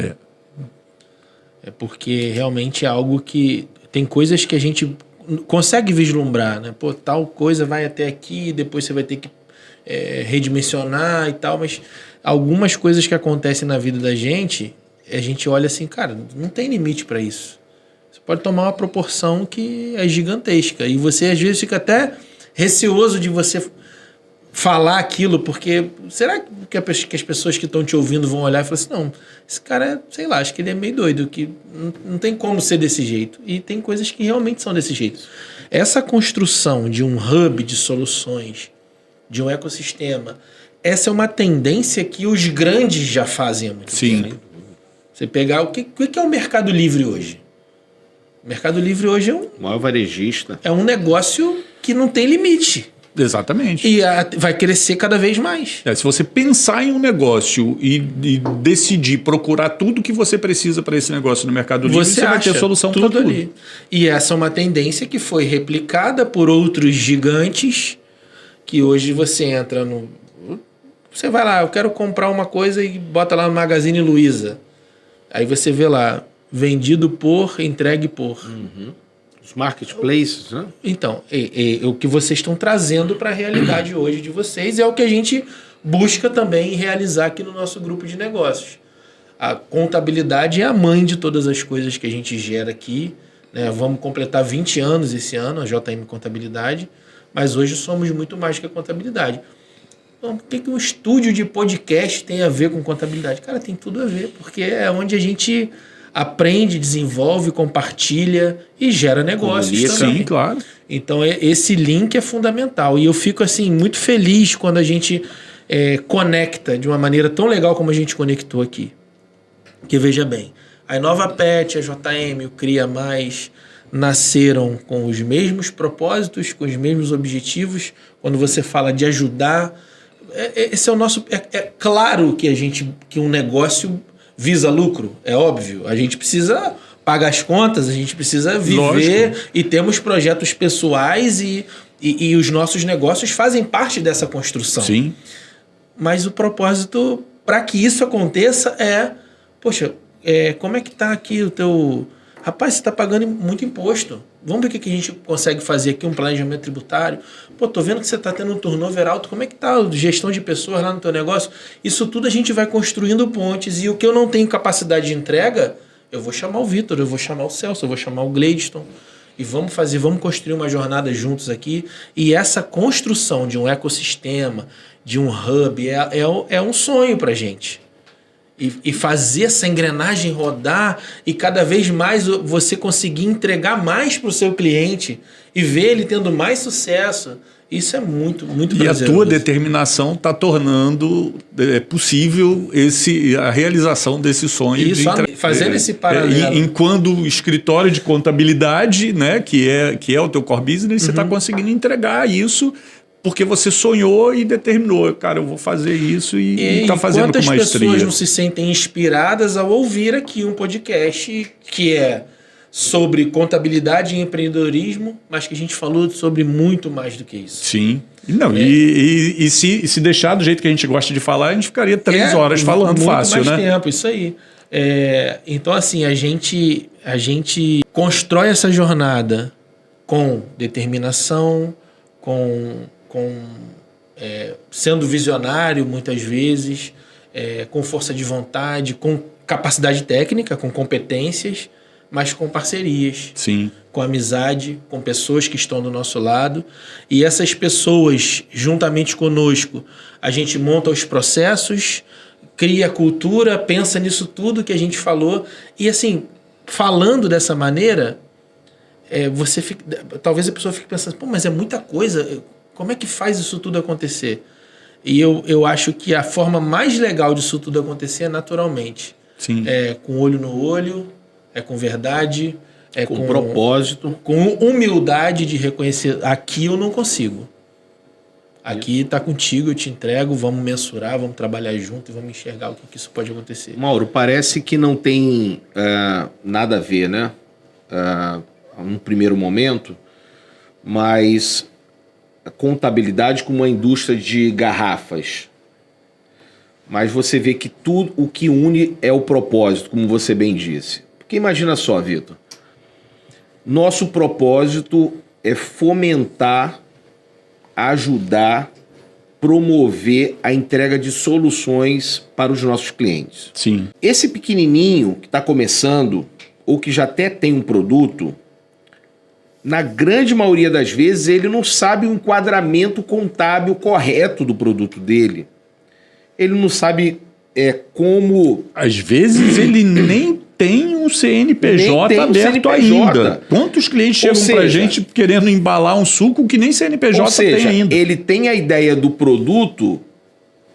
É porque realmente é algo que... Tem coisas que a gente consegue vislumbrar, né? Pô, tal coisa vai até aqui, depois você vai ter que redimensionar e tal, mas algumas coisas que acontecem na vida da gente, a gente olha assim, cara, não tem limite para isso. Você pode tomar uma proporção que é gigantesca e você às vezes fica até receoso de você falar aquilo, porque será que as pessoas que estão te ouvindo vão olhar e falar assim, não, esse cara, sei lá, acho que ele é meio doido, que não tem como ser desse jeito. E tem coisas que realmente são desse jeito. Essa construção de um hub de soluções, de um ecossistema, essa é uma tendência que os grandes já fazem há muito tempo. Você pegar o que é o Mercado Livre hoje? O Mercado Livre hoje O maior varejista. é um negócio que não tem limite. Exatamente. E vai crescer cada vez mais. Se você pensar em um negócio e decidir procurar tudo que você precisa para esse negócio no Mercado Livre, você vai ter solução para tudo ali. E essa é uma tendência que foi replicada por outros gigantes, que hoje você entra no... Você vai lá, eu quero comprar uma coisa e bota lá no Magazine Luiza. Aí você vê lá, vendido por, entregue por. Os marketplaces, né? Então, é o que vocês estão trazendo para a realidade hoje de vocês é o que a gente busca também realizar aqui no nosso grupo de negócios. A contabilidade é a mãe de todas as coisas que a gente gera aqui, né? Vamos completar 20 anos esse ano, a JM Contabilidade, mas hoje somos muito mais que a contabilidade. Então, por que um estúdio de podcast tem a ver com contabilidade? Cara, tem tudo a ver, porque é onde a gente aprende, desenvolve, compartilha e gera negócios também. Sim, claro. Então, esse link é fundamental. E eu fico assim muito feliz quando a gente conecta de uma maneira tão legal como a gente conectou aqui. Porque, veja bem, a Inova Pet, a JM, o Cria Mais, nasceram com os mesmos propósitos, com os mesmos objetivos. Quando você fala de ajudar, esse é o nosso... É claro que um negócio visa lucro, é óbvio. A gente precisa pagar as contas, a gente precisa viver. Lógico. E temos projetos pessoais e os nossos negócios fazem parte dessa construção. Sim. Mas o propósito, para que isso aconteça, poxa, como é que está aqui o teu... Rapaz, você está pagando muito imposto. Vamos ver o que a gente consegue fazer aqui, um planejamento tributário. Pô, tô vendo que você está tendo um turnover alto. Como é que está a gestão de pessoas lá no teu negócio? Isso tudo a gente vai construindo pontes. E o que eu não tenho capacidade de entrega, eu vou chamar o Vitor, eu vou chamar o Celso, eu vou chamar o Gladstone. E vamos construir uma jornada juntos aqui. E essa construção de um ecossistema, de um hub, é um sonho para a gente. E fazer essa engrenagem rodar e cada vez mais você conseguir entregar mais para o seu cliente e ver ele tendo mais sucesso, isso é muito, muito prazeroso. E a tua determinação está tornando possível a realização desse sonho. Isso, fazendo esse paralelo. Enquanto escritório de contabilidade, né, que é o teu core business, você está conseguindo entregar isso porque você sonhou e determinou, cara, eu vou fazer isso e está fazendo com maestria. Quantas pessoas não se sentem inspiradas ao ouvir aqui um podcast que é sobre contabilidade e empreendedorismo, mas que a gente falou sobre muito mais do que isso. Sim. Não, e se deixar do jeito que a gente gosta de falar, a gente ficaria 3 horas falando muito fácil, mais né? tempo, isso aí. Então, assim, a gente constrói essa jornada com determinação, sendo visionário muitas vezes, com força de vontade, com capacidade técnica, com competências, mas com parcerias. Sim. Com amizade, com pessoas que estão do nosso lado. E essas pessoas, juntamente conosco, a gente monta os processos, cria a cultura, pensa nisso tudo que a gente falou. E assim, falando dessa maneira, talvez a pessoa fique pensando, pô, mas é muita coisa, como é que faz isso tudo acontecer? E eu acho que a forma mais legal disso tudo acontecer é naturalmente. Sim. Com olho no olho, com verdade, com propósito. Com humildade de reconhecer, aqui eu não consigo. Aqui está contigo, eu te entrego, vamos mensurar, vamos trabalhar junto e vamos enxergar o que isso pode acontecer. Mauro, parece que não tem nada a ver, né? Num primeiro momento, mas a contabilidade como uma indústria de garrafas. Mas você vê que tudo o que une é o propósito, como você bem disse. Porque imagina só, Vitor. Nosso propósito é fomentar, ajudar, promover a entrega de soluções para os nossos clientes. Sim. Esse pequenininho que está começando, ou que já até tem um produto, na grande maioria das vezes ele não sabe o enquadramento contábil correto do produto dele. Ele não sabe como... Às vezes ele nem tem um CNPJ aberto ainda. Quantos clientes chegam pra gente querendo embalar um suco que nem CNPJ tem ainda? Ele tem a ideia do produto,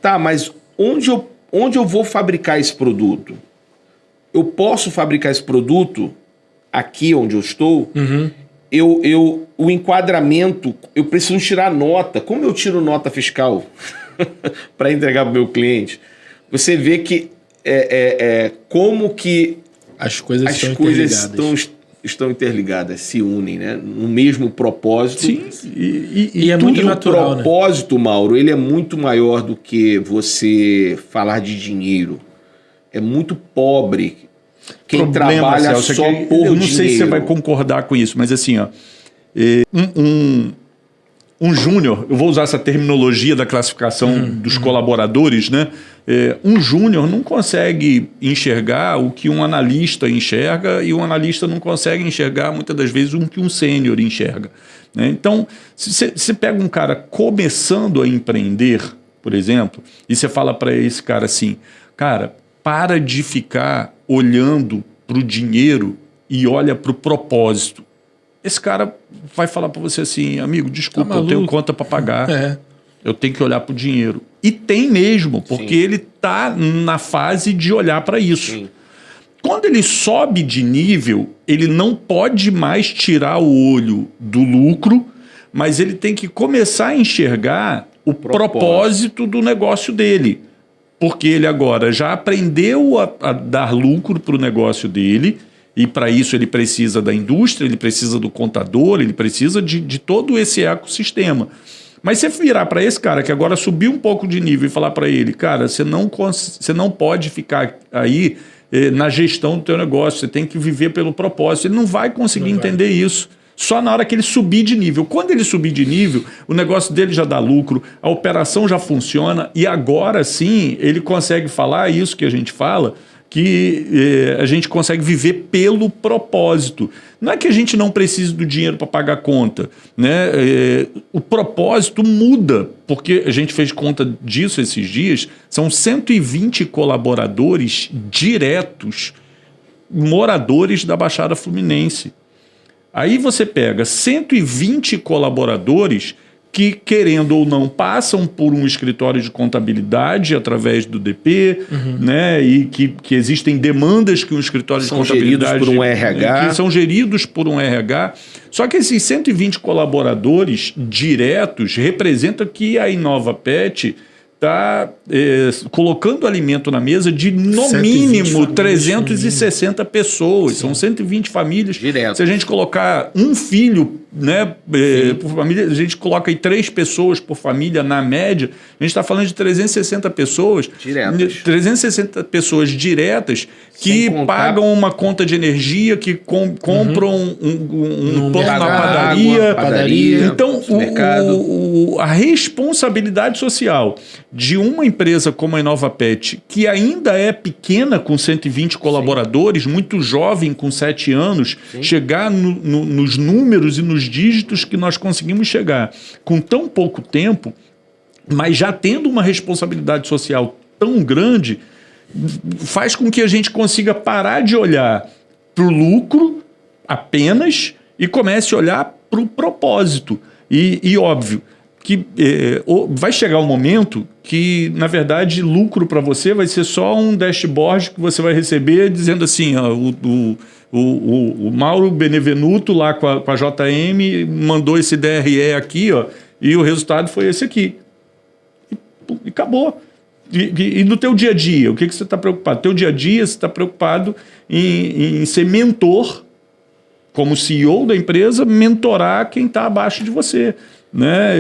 tá, mas onde eu vou fabricar esse produto? Eu posso fabricar esse produto aqui onde eu estou? Uhum. O enquadramento, eu preciso tirar nota. Como eu tiro nota fiscal para entregar para o meu cliente? Você vê que como que as coisas estão interligadas, se unem, né? No mesmo propósito. Sim, e é muito natural, o propósito, né? Mauro, ele é muito maior do que você falar de dinheiro. É muito pobre quem trabalha Celso, só por dinheiro. Eu não sei se você vai concordar com isso, mas assim, ó, um júnior, eu vou usar essa terminologia da classificação dos colaboradores, né? Um júnior não consegue enxergar o que um analista enxerga e um analista não consegue enxergar, muitas das vezes, o que um sênior enxerga, né? Então, se você pega um cara começando a empreender, por exemplo, e você fala para esse cara assim, cara, para de ficar olhando para o dinheiro e olha para o propósito. Esse cara vai falar para você assim, amigo, desculpa, eu tenho conta para pagar, eu tenho que olhar para o dinheiro. E tem mesmo, porque ele está na fase de olhar para isso. Sim. Quando ele sobe de nível, ele não pode mais tirar o olho do lucro, mas ele tem que começar a enxergar o propósito do negócio dele. Porque ele agora já aprendeu a dar lucro para o negócio dele, e para isso ele precisa da indústria, ele precisa do contador, ele precisa de todo esse ecossistema. Mas você virar para esse cara que agora subiu um pouco de nível e falar para ele, cara, você não pode ficar aí na gestão do teu negócio, você tem que viver pelo propósito. Ele não vai conseguir entender isso. Só na hora que ele subir de nível. Quando ele subir de nível, o negócio dele já dá lucro, a operação já funciona e agora sim ele consegue falar isso que a gente fala, que a gente consegue viver pelo propósito. Não é que a gente não precise do dinheiro para pagar a conta, né? O propósito muda, porque a gente fez conta disso esses dias, são 120 colaboradores diretos, moradores da Baixada Fluminense. Aí você pega 120 colaboradores que, querendo ou não, passam por um escritório de contabilidade através do DP, né? E que existem demandas que um escritório de contabilidade... São geridos por um RH. Que são geridos por um RH. Só que esses 120 colaboradores diretos representam que a Inova Pet está colocando alimento na mesa de, no mínimo, 360 pessoas. Sim. São 120 famílias. Direto. Se a gente colocar um filho, né, por família, a gente coloca aí 3 pessoas por família, na média, a gente está falando de 360 pessoas. Diretas. 360 pessoas diretas que pagam uma conta de energia, que compram um pão na padaria. Então, a responsabilidade social de uma empresa como a InovaPet, que ainda é pequena, com 120 colaboradores, muito jovem, com 7 anos, chegar nos números e nos dígitos que nós conseguimos chegar com tão pouco tempo, mas já tendo uma responsabilidade social tão grande, faz com que a gente consiga parar de olhar para o lucro apenas e comece a olhar para o propósito. E óbvio que vai chegar um momento que, na verdade, lucro para você vai ser só um dashboard que você vai receber dizendo assim, ó, o Mauro Benevenuto lá com a JM mandou esse DRE aqui, ó, e o resultado foi esse aqui. E acabou. E no teu dia a dia, o que você está preocupado? No teu dia a dia, você está preocupado em ser mentor, como CEO da empresa, mentorar quem está abaixo de você. Né?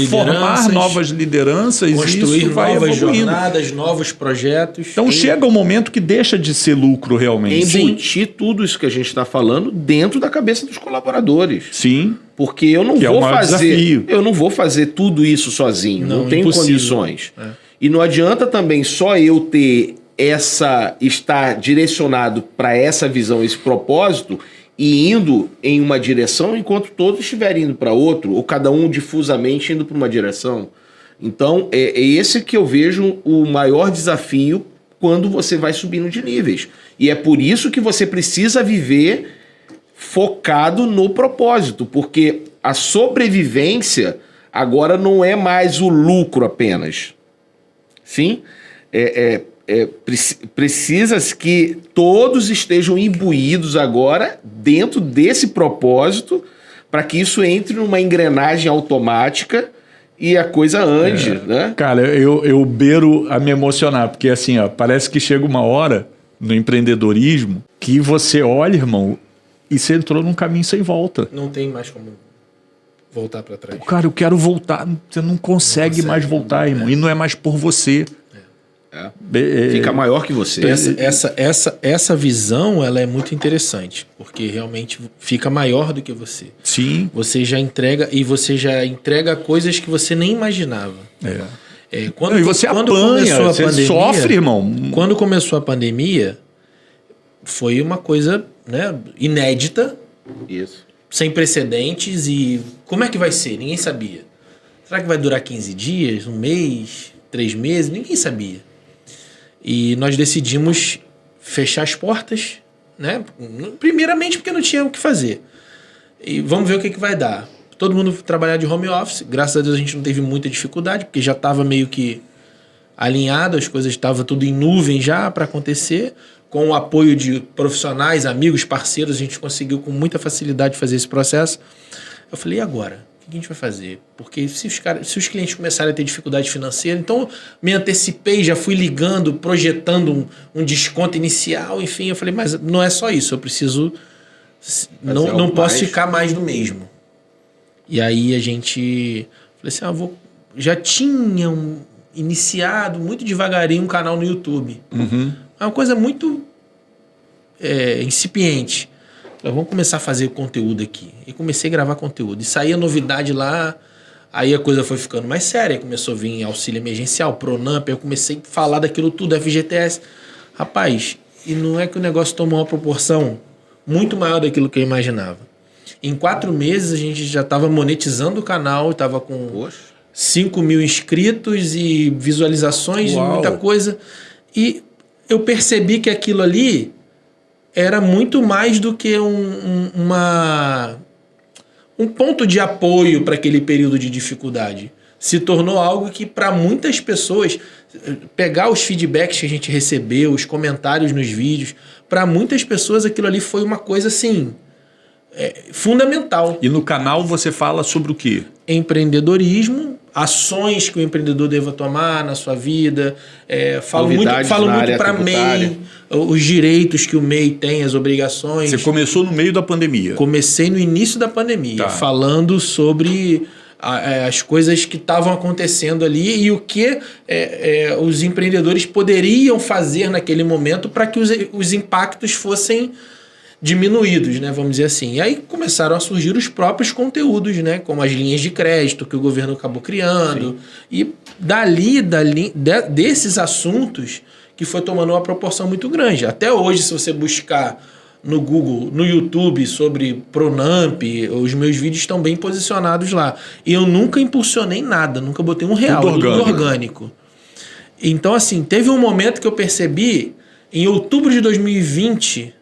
Formar novas lideranças, construir isso vai novas evoluindo. Jornadas, novos projetos. Então chega um momento que deixa de ser lucro realmente. Embutir tudo isso que a gente está falando dentro da cabeça dos colaboradores. Sim. Porque eu não vou fazer tudo isso sozinho. Não tenho condições. E não adianta também só eu ter estar direcionado para essa visão, esse propósito, e indo em uma direção enquanto todos estiverem indo para outro, ou cada um difusamente indo para uma direção. Então, é esse que eu vejo o maior desafio quando você vai subindo de níveis. E é por isso que você precisa viver focado no propósito, porque a sobrevivência agora não é mais o lucro apenas. Sim? Precisa que todos estejam imbuídos agora dentro desse propósito para que isso entre numa engrenagem automática e a coisa ande, né? Cara, eu beiro a me emocionar, porque assim, ó, parece que chega uma hora no empreendedorismo que você olha, irmão, e você entrou num caminho sem volta. Não tem mais como voltar para trás. Cara, eu quero voltar. Você não consegue mais voltar, irmão. E não é mais por você. Fica maior que você. Essa visão, ela é muito interessante, porque realmente fica maior do que você. Sim. Você já entrega coisas que você nem imaginava. E você apanha, você sofre, irmão. Quando começou a pandemia, foi uma coisa, né, inédita. Isso. Sem precedentes. E como é que vai ser? Ninguém sabia. Será que vai durar 15 dias, um mês, 3 meses? Ninguém sabia. E nós decidimos fechar as portas, né? Primeiramente porque não tinha o que fazer. E vamos ver o que vai dar. Todo mundo trabalhar de home office. Graças a Deus a gente não teve muita dificuldade, porque já estava meio que alinhado, as coisas estavam tudo em nuvem já para acontecer. Com o apoio de profissionais, amigos, parceiros, a gente conseguiu com muita facilidade fazer esse processo. Eu falei, e agora? O que a gente vai fazer? Porque se os clientes começarem a ter dificuldade financeira, então me antecipei, já fui ligando, projetando um desconto inicial, enfim, eu falei, mas não é só isso, eu preciso, não posso ficar mais do mesmo. E aí a gente, falei assim, já tinha iniciado muito devagarinho um canal no YouTube. É uma coisa muito incipiente. Vamos começar a fazer conteúdo aqui. E comecei a gravar conteúdo. E saía novidade lá, aí a coisa foi ficando mais séria. Começou a vir auxílio emergencial, Pronamp, eu comecei a falar daquilo tudo, FGTS. Rapaz, e não é que o negócio tomou uma proporção muito maior daquilo que eu imaginava. Em 4 meses a gente já estava monetizando o canal, estava com 5 mil inscritos e visualizações, e muita coisa. E eu percebi que aquilo ali era muito mais do que um ponto de apoio para aquele período de dificuldade. Se tornou algo que, para muitas pessoas, pegar os feedbacks que a gente recebeu, os comentários nos vídeos, para muitas pessoas aquilo ali foi uma coisa assim, fundamental. E no canal você fala sobre o quê? Empreendedorismo, ações que o empreendedor deva tomar na sua vida. Falo Novidades muito na área para tributária. MEI, os direitos que o MEI tem, as obrigações. Você começou no meio da pandemia. Comecei no início da pandemia, Tá. falando sobre as coisas que estavam acontecendo ali e o que os empreendedores poderiam fazer naquele momento para que os impactos fossem diminuídos, né, vamos dizer assim. E aí começaram a surgir os próprios conteúdos, né, como as linhas de crédito que o governo acabou criando. Sim. E desses assuntos que foi tomando uma proporção muito grande. Até hoje, se você buscar no Google, no YouTube, sobre Pronamp, os meus vídeos estão bem posicionados lá. E eu nunca impulsionei nada, nunca botei R$1, tudo orgânico. Então, assim, teve um momento que eu percebi, em outubro de 2020...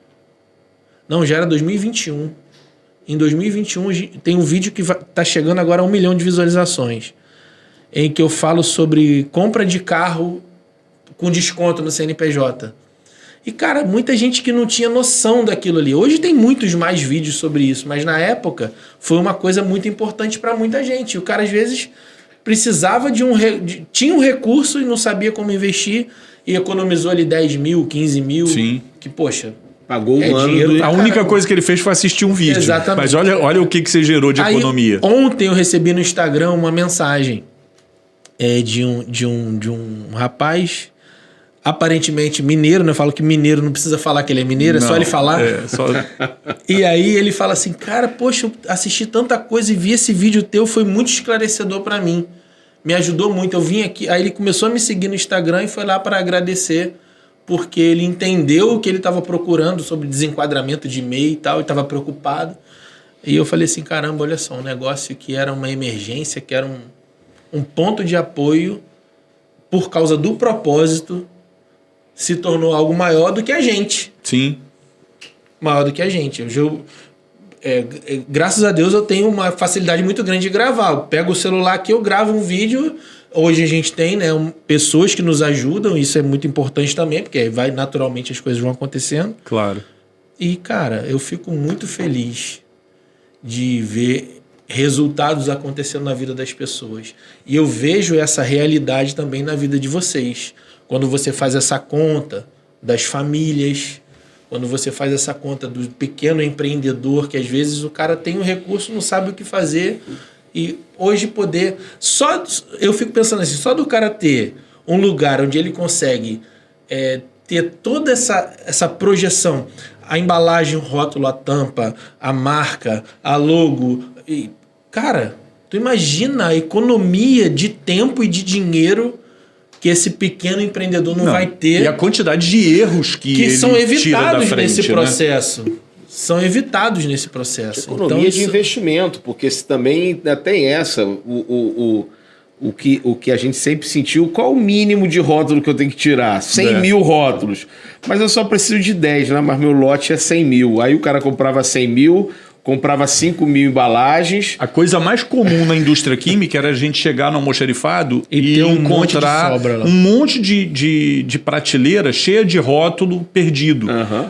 Não, já era 2021. Em 2021 tem um vídeo que tá chegando agora a 1 milhão de visualizações, em que eu falo sobre compra de carro com desconto no CNPJ. E, cara, muita gente que não tinha noção daquilo ali. Hoje tem muitos mais vídeos sobre isso, mas na época foi uma coisa muito importante para muita gente. O cara, às vezes, precisava tinha um recurso e não sabia como investir e economizou ali 10 mil, 15 mil. Sim. Que, poxa... Pagou um ano. A única coisa que ele fez foi assistir um vídeo. Exatamente. Mas olha o que você gerou de economia. Ontem eu recebi no Instagram uma mensagem de um rapaz, aparentemente mineiro, né? Eu falo que mineiro não precisa falar que ele é mineiro, é só ele falar. E aí ele fala assim, cara, poxa, eu assisti tanta coisa e vi esse vídeo teu, foi muito esclarecedor para mim. Me ajudou muito, eu vim aqui. Aí ele começou a me seguir no Instagram e foi lá para agradecer, porque ele entendeu o que ele estava procurando sobre desenquadramento de MEI e tal, e estava preocupado. E eu falei assim, caramba, olha só, um negócio que era uma emergência, que era um ponto de apoio, por causa do propósito, se tornou algo maior do que a gente. Sim. Maior do que a gente. Graças a Deus eu tenho uma facilidade muito grande de gravar. Eu pego o celular aqui, eu gravo um vídeo. Hoje a gente tem, né, pessoas que nos ajudam, isso é muito importante também, porque vai naturalmente as coisas vão acontecendo. Claro. E, cara, eu fico muito feliz de ver resultados acontecendo na vida das pessoas. E eu vejo essa realidade também na vida de vocês. Quando você faz essa conta das famílias, quando você faz essa conta do pequeno empreendedor, que às vezes o cara tem um recurso, não sabe o que fazer. E hoje poder... eu fico pensando assim, só do cara ter um lugar onde ele consegue ter toda essa projeção, a embalagem, o rótulo, a tampa, a marca, a logo. E, cara, tu imagina a economia de tempo e de dinheiro que esse pequeno empreendedor não vai ter. E a quantidade de erros que ele são evitados tira da frente, nesse né? processo. São evitados nesse processo. Economia então, de investimento, porque se também tem essa, o que a gente sempre sentiu, qual o mínimo de rótulo que eu tenho que tirar? 100 mil rótulos. Mas eu só preciso de 10, né? Mas meu lote é 100 mil. Aí o cara comprava 100 mil, comprava 5 mil embalagens. A coisa mais comum na indústria química era a gente chegar no almoxarifado e ter um monte de encontrar sobra lá. um monte de prateleira cheia de rótulo perdido.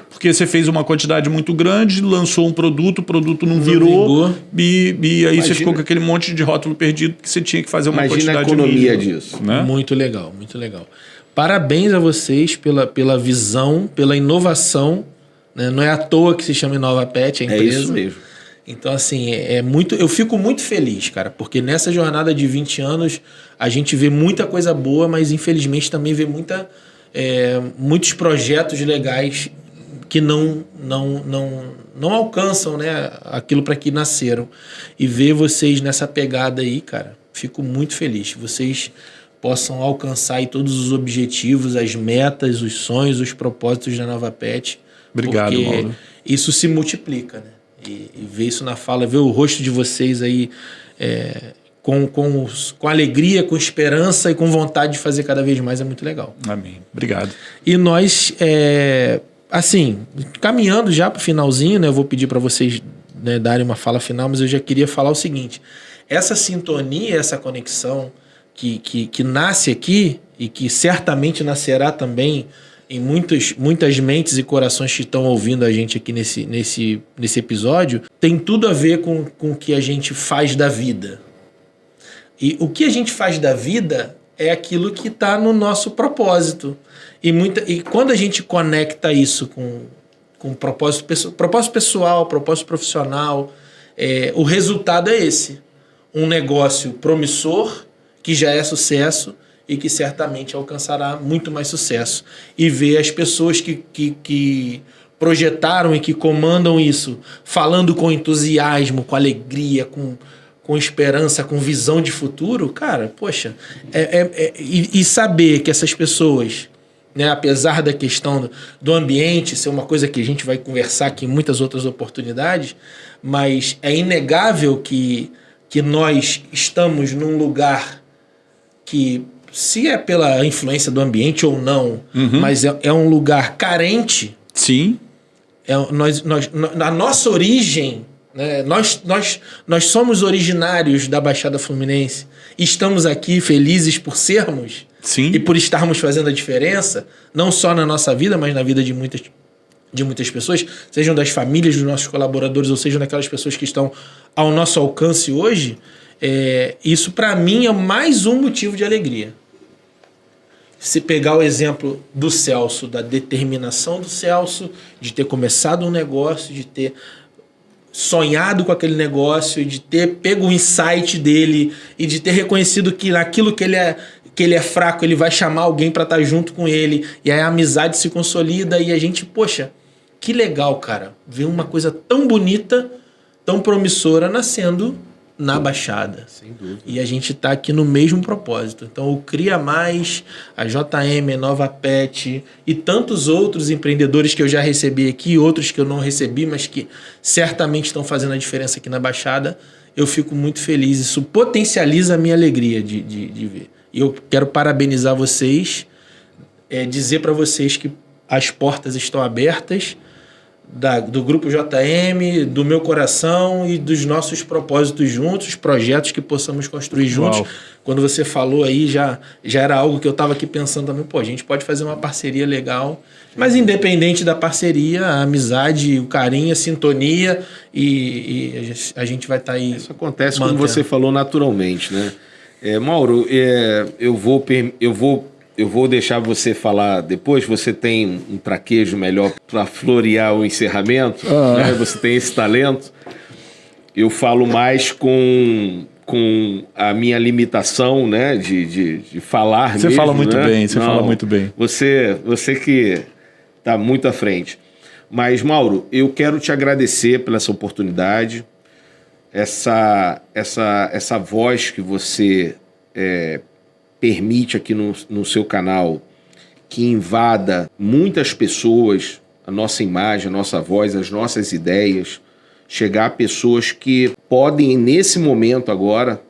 Porque você fez uma quantidade muito grande, lançou um produto, o produto não virou, e aí você ficou com aquele monte de rótulo perdido que você tinha que fazer uma Imagina quantidade a economia mínima, disso. né? Muito legal, muito legal. Parabéns a vocês pela visão, pela inovação. Né? Não é à toa que se chama InovaPet, a empresa. É isso mesmo. Então, assim, eu fico muito feliz, cara, porque nessa jornada de 20 anos a gente vê muita coisa boa, mas infelizmente também vê muitos projetos legais que não alcançam, né, aquilo para que nasceram. E ver vocês nessa pegada aí, cara, fico muito feliz. Vocês possam alcançar aí todos os objetivos, as metas, os sonhos, os propósitos da NovaPet. Obrigado, porque Mauro. isso se multiplica, né? E ver isso na fala, ver o rosto de vocês aí com alegria, com esperança e com vontade de fazer cada vez mais é muito legal. Amém. Obrigado. E nós, assim, caminhando já para o finalzinho, né? Eu vou pedir para vocês, né, darem uma fala final, mas eu já queria falar o seguinte. Essa sintonia, essa conexão que nasce aqui e que certamente nascerá também em muitas mentes e corações que estão ouvindo a gente aqui nesse episódio, tem tudo a ver com o que a gente faz da vida. E o que a gente faz da vida é aquilo que está no nosso propósito. E quando a gente conecta isso com propósito pessoal, propósito profissional, o resultado é esse. Um negócio promissor, que já é sucesso e que certamente alcançará muito mais sucesso. E ver as pessoas que projetaram e que comandam isso, falando com entusiasmo, com alegria, com esperança, com visão de futuro, cara, poxa, e saber que essas pessoas, né, apesar da questão do ambiente ser uma coisa que a gente vai conversar aqui em muitas outras oportunidades, mas é inegável que nós estamos num lugar que, se é pela influência do ambiente ou não, mas é um lugar carente. Sim. A nossa origem, né, nós somos originários da Baixada Fluminense, estamos aqui felizes por sermos. Sim. E por estarmos fazendo a diferença, não só na nossa vida, mas na vida de muitas pessoas, sejam das famílias dos nossos colaboradores, ou sejam daquelas pessoas que estão ao nosso alcance hoje, isso para mim é mais um motivo de alegria. Se pegar o exemplo do Celso, da determinação do Celso, de ter começado um negócio, de ter sonhado com aquele negócio, de ter pego o insight dele e de ter reconhecido que naquilo que ele é fraco, ele vai chamar alguém para estar junto com ele, e aí a amizade se consolida e a gente, poxa, que legal, cara, ver uma coisa tão bonita, tão promissora nascendo na Baixada. Sem dúvida. E a gente está aqui no mesmo propósito. Então, o Cria Mais, a JM, a Nova Pet e tantos outros empreendedores que eu já recebi aqui, outros que eu não recebi, mas que certamente estão fazendo a diferença aqui na Baixada, eu fico muito feliz. Isso potencializa a minha alegria de ver. E eu quero parabenizar vocês, dizer para vocês que as portas estão abertas, do Grupo JM, do meu coração e dos nossos propósitos juntos, projetos que possamos construir juntos. Uau. Quando você falou aí, já era algo que eu estava aqui pensando também, a gente pode fazer uma parceria legal, mas independente da parceria, a amizade, o carinho, a sintonia, e a gente vai estar aí. Isso acontece, mantendo. como você falou, naturalmente, né? Mauro, eu vou deixar você falar depois. Você tem um traquejo melhor para florear o encerramento, né? Você tem esse talento. Eu falo mais com a minha limitação, né? De falar Você mesmo, fala muito né? bem, fala muito bem. Você que está muito à frente. Mas, Mauro, eu quero te agradecer pela essa oportunidade, essa voz que você permite aqui no seu canal, que invada muitas pessoas, a nossa imagem, a nossa voz, as nossas ideias, chegar a pessoas que podem, nesse momento agora,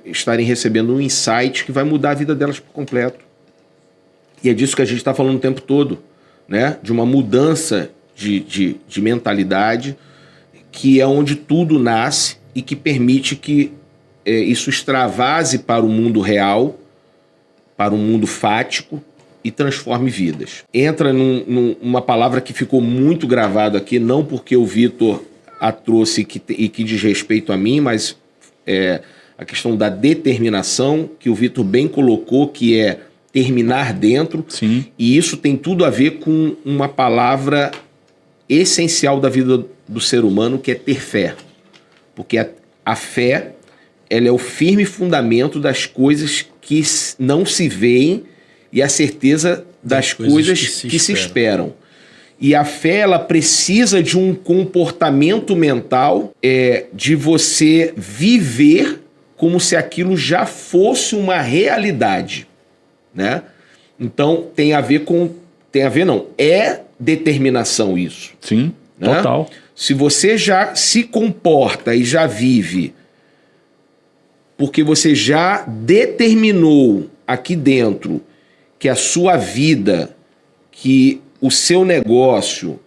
estarem recebendo um insight que vai mudar a vida delas por completo. E é disso que a gente está falando o tempo todo, né? De uma mudança de mentalidade, que é onde tudo nasce e que permite que isso extravase para o mundo real, para um mundo fático, e transforme vidas. Entra numa palavra que ficou muito gravada aqui, não porque o Vitor a trouxe e que diz respeito a mim, mas a questão da determinação, que o Vitor bem colocou, que é terminar dentro. Sim. E isso tem tudo a ver com uma palavra essencial da vida do ser humano, que é ter fé. Porque a fé, ela é o firme fundamento das coisas que não se veem e a certeza das coisas que se esperam. E a fé, ela precisa de um comportamento mental, de você viver como se aquilo já fosse uma realidade, né? Então, é determinação isso. Sim, né? Total. Se você já se comporta e já vive porque você já determinou aqui dentro que a sua vida, que o seu negócio,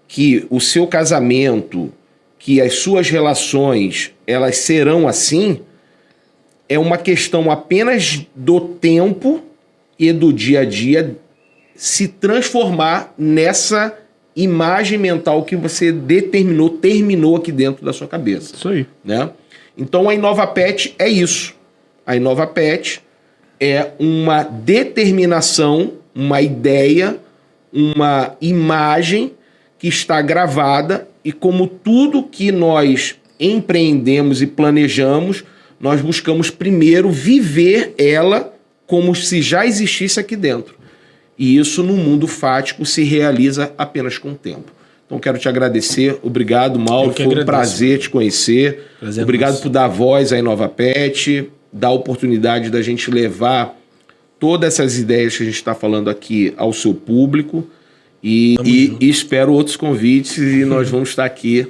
que o seu casamento, que as suas relações, elas serão assim, é uma questão apenas do tempo e do dia a dia se transformar nessa imagem mental que você terminou aqui dentro da sua cabeça. Isso aí. Né? Então a Inova Pet é isso. a InovaPet é uma determinação, uma ideia, uma imagem que está gravada e como tudo que nós empreendemos e planejamos, nós buscamos primeiro viver ela como se já existisse aqui dentro. E isso no mundo fático se realiza apenas com o tempo. Então quero te agradecer. Obrigado, Mauro. Foi um prazer te conhecer. Obrigado por dar voz à InovaPet, dar a oportunidade da gente levar todas essas ideias que a gente está falando aqui ao seu público. E espero outros convites e nós vamos estar aqui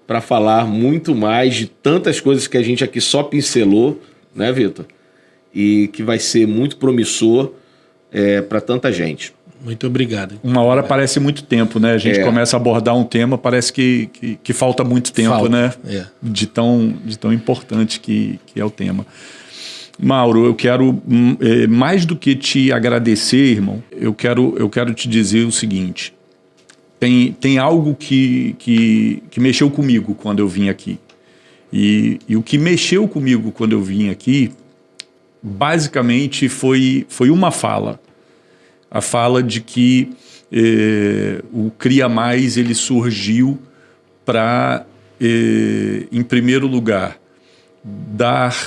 para falar muito mais de tantas coisas que a gente aqui só pincelou, né, Vitor? E que vai ser muito promissor para tanta gente. Muito obrigado. Uma hora parece muito tempo, né? A gente começa a abordar um tema, parece que falta muito tempo, né? De tão importante que é o tema. Mauro, eu quero, mais do que te agradecer, irmão, eu quero te dizer o seguinte. Tem algo que mexeu comigo quando eu vim aqui. E o que mexeu comigo quando eu vim aqui, basicamente, foi uma fala. A fala de que o Cria Mais ele surgiu para, em primeiro lugar, dar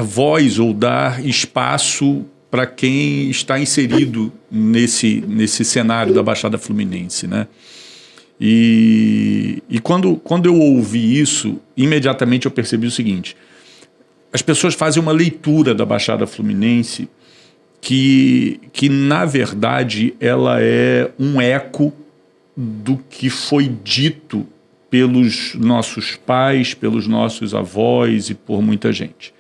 voz ou dar espaço para quem está inserido nesse cenário da Baixada Fluminense, né? E quando eu ouvi isso, imediatamente eu percebi o seguinte: as pessoas fazem uma leitura da Baixada Fluminense que na verdade ela é um eco do que foi dito pelos nossos pais, pelos nossos avós e por muita gente.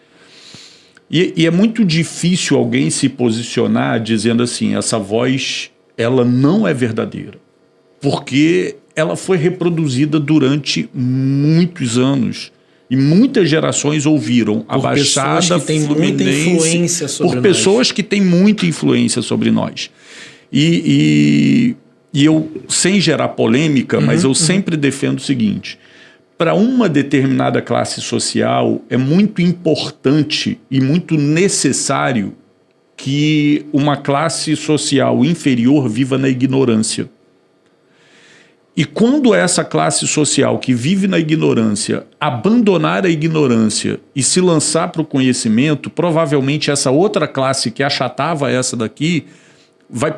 E é muito difícil alguém se posicionar dizendo assim, essa voz ela não é verdadeira, porque ela foi reproduzida durante muitos anos. E muitas gerações ouviram a Baixada Fluminense por pessoas que têm muita influência sobre nós. E eu, sem gerar polêmica, mas eu sempre defendo o seguinte: para uma determinada classe social é muito importante e muito necessário que uma classe social inferior viva na ignorância. E quando essa classe social que vive na ignorância abandonar a ignorância e se lançar para o conhecimento, provavelmente essa outra classe que achatava essa daqui vai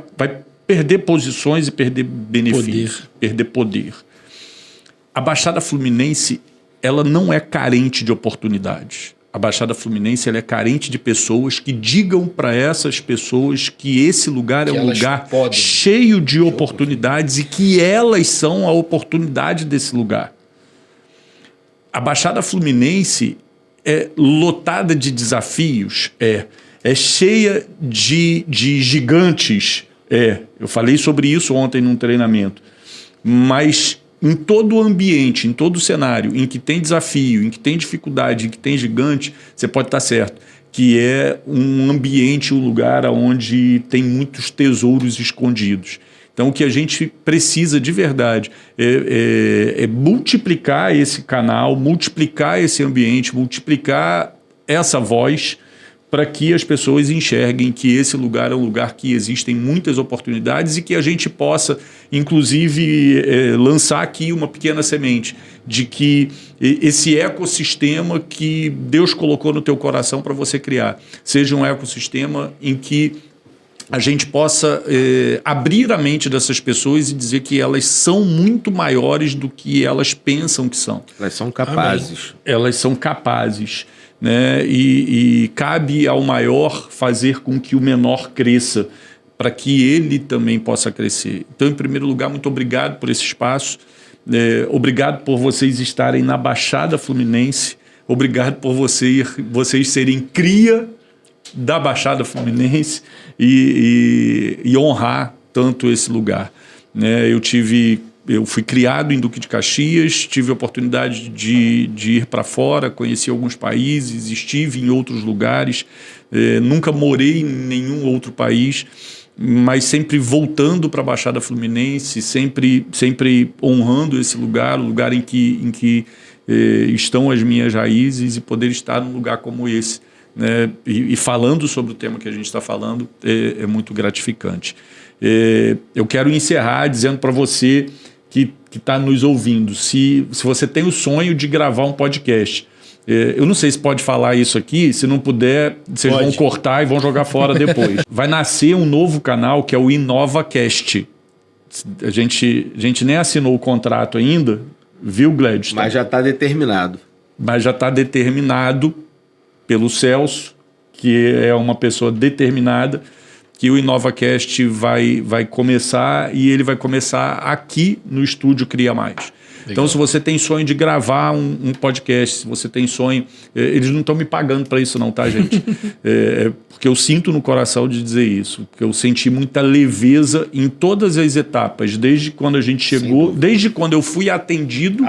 perder posições e perder benefícios, perder poder. A Baixada Fluminense ela não é carente de oportunidades. A Baixada Fluminense ela é carente de pessoas que digam para essas pessoas que esse lugar é um lugar cheio de oportunidades e que elas são a oportunidade desse lugar. A Baixada Fluminense é lotada de desafios, é cheia de gigantes. Eu falei sobre isso ontem num treinamento, mas em todo o ambiente, em todo o cenário, em que tem desafio, em que tem dificuldade, em que tem gigante, você pode estar certo que é um ambiente, um lugar onde tem muitos tesouros escondidos. Então, o que a gente precisa de verdade é multiplicar esse canal, multiplicar esse ambiente, multiplicar essa voz, para que as pessoas enxerguem que esse lugar é um lugar que existem muitas oportunidades e que a gente possa, inclusive, lançar aqui uma pequena semente de que esse ecossistema que Deus colocou no teu coração para você criar seja um ecossistema em que a gente possa abrir a mente dessas pessoas e dizer que elas são muito maiores do que elas pensam que são. Elas são capazes. Amém. Elas são capazes. Né? E cabe ao maior fazer com que o menor cresça, para que ele também possa crescer. Então, em primeiro lugar, muito obrigado por esse espaço, obrigado por vocês estarem na Baixada Fluminense, obrigado por vocês serem cria da Baixada Fluminense e honrar tanto esse lugar. Né? Eu fui criado em Duque de Caxias, tive a oportunidade de ir para fora, conheci alguns países, estive em outros lugares, nunca morei em nenhum outro país, mas sempre voltando para a Baixada Fluminense, sempre honrando esse lugar, o lugar em que estão as minhas raízes, e poder estar num lugar como esse, né, e falando sobre o tema que a gente está falando é muito gratificante. Eu quero encerrar dizendo para você que está nos ouvindo, se você tem o sonho de gravar um podcast, eu não sei se pode falar isso aqui, se não puder, vocês vão cortar e vão jogar fora depois. Vai nascer um novo canal que é o InovaCast. A gente nem assinou o contrato ainda, viu, Gladstone? Mas já está determinado. Mas já está determinado pelo Celso, que é uma pessoa determinada, que o InovaCast vai começar, e ele vai começar aqui no estúdio Cria Mais. Legal. Então, se você tem sonho de gravar um podcast, se você tem sonho... Eles não estão me pagando para isso não, tá, gente? Porque eu sinto no coração de dizer isso, porque eu senti muita leveza em todas as etapas, desde quando a gente chegou, desde quando eu fui atendido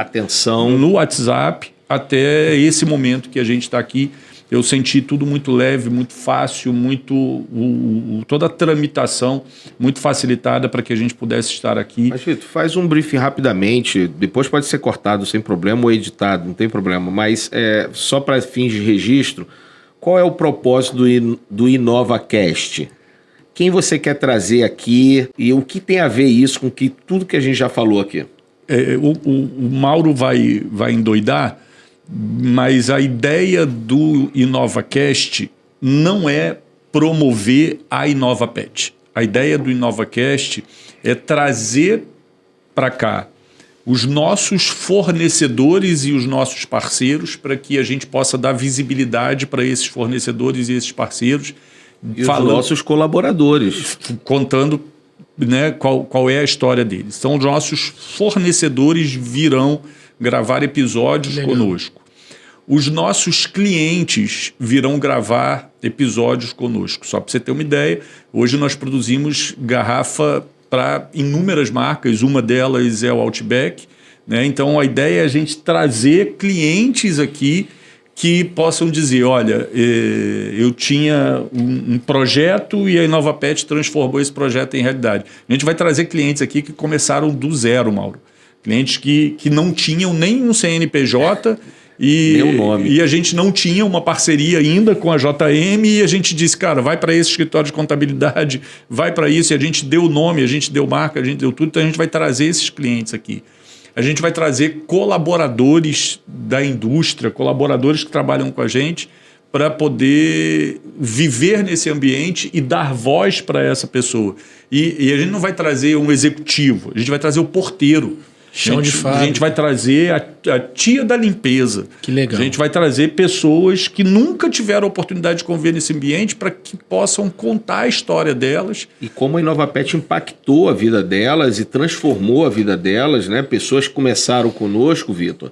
no WhatsApp, até esse momento que a gente está aqui. Eu senti tudo muito leve, muito fácil, toda a tramitação muito facilitada para que a gente pudesse estar aqui. Mas, Vitor, faz um briefing rapidamente, depois pode ser cortado sem problema ou editado, não tem problema, mas só para fins de registro, qual é o propósito do InovaCast? Quem você quer trazer aqui e o que tem a ver isso com tudo que a gente já falou aqui? O Mauro vai endoidar, mas a ideia do InovaCast não é promover a InovaPet. A ideia do InovaCast é trazer para cá os nossos fornecedores e os nossos parceiros, para que a gente possa dar visibilidade para esses fornecedores e esses parceiros. E os nossos colaboradores. Contando, né, qual é a história deles. Então, os nossos fornecedores virão gravar episódios conosco. Os nossos clientes virão gravar episódios conosco. Só para você ter uma ideia, hoje nós produzimos garrafa para inúmeras marcas, uma delas é o Outback, né? Então a ideia é a gente trazer clientes aqui que possam dizer, olha, eu tinha um projeto e a InovaPet transformou esse projeto em realidade. A gente vai trazer clientes aqui que começaram do zero, Mauro. Clientes que não tinham nem um CNPJ e a gente não tinha uma parceria ainda com a JM, e a gente disse, cara, vai para esse escritório de contabilidade, vai para isso, e a gente deu o nome, a gente deu marca, a gente deu tudo, então a gente vai trazer esses clientes aqui. A gente vai trazer colaboradores da indústria, colaboradores que trabalham com a gente, para poder viver nesse ambiente e dar voz para essa pessoa. E a gente não vai trazer um executivo, a gente vai trazer o porteiro. Chão de fábrica. A gente vai trazer a tia da limpeza. Que legal. A gente vai trazer pessoas que nunca tiveram a oportunidade de conviver nesse ambiente, para que possam contar a história delas. E como a InovaPet impactou a vida delas e transformou a vida delas, né? Pessoas que começaram conosco, Vitor,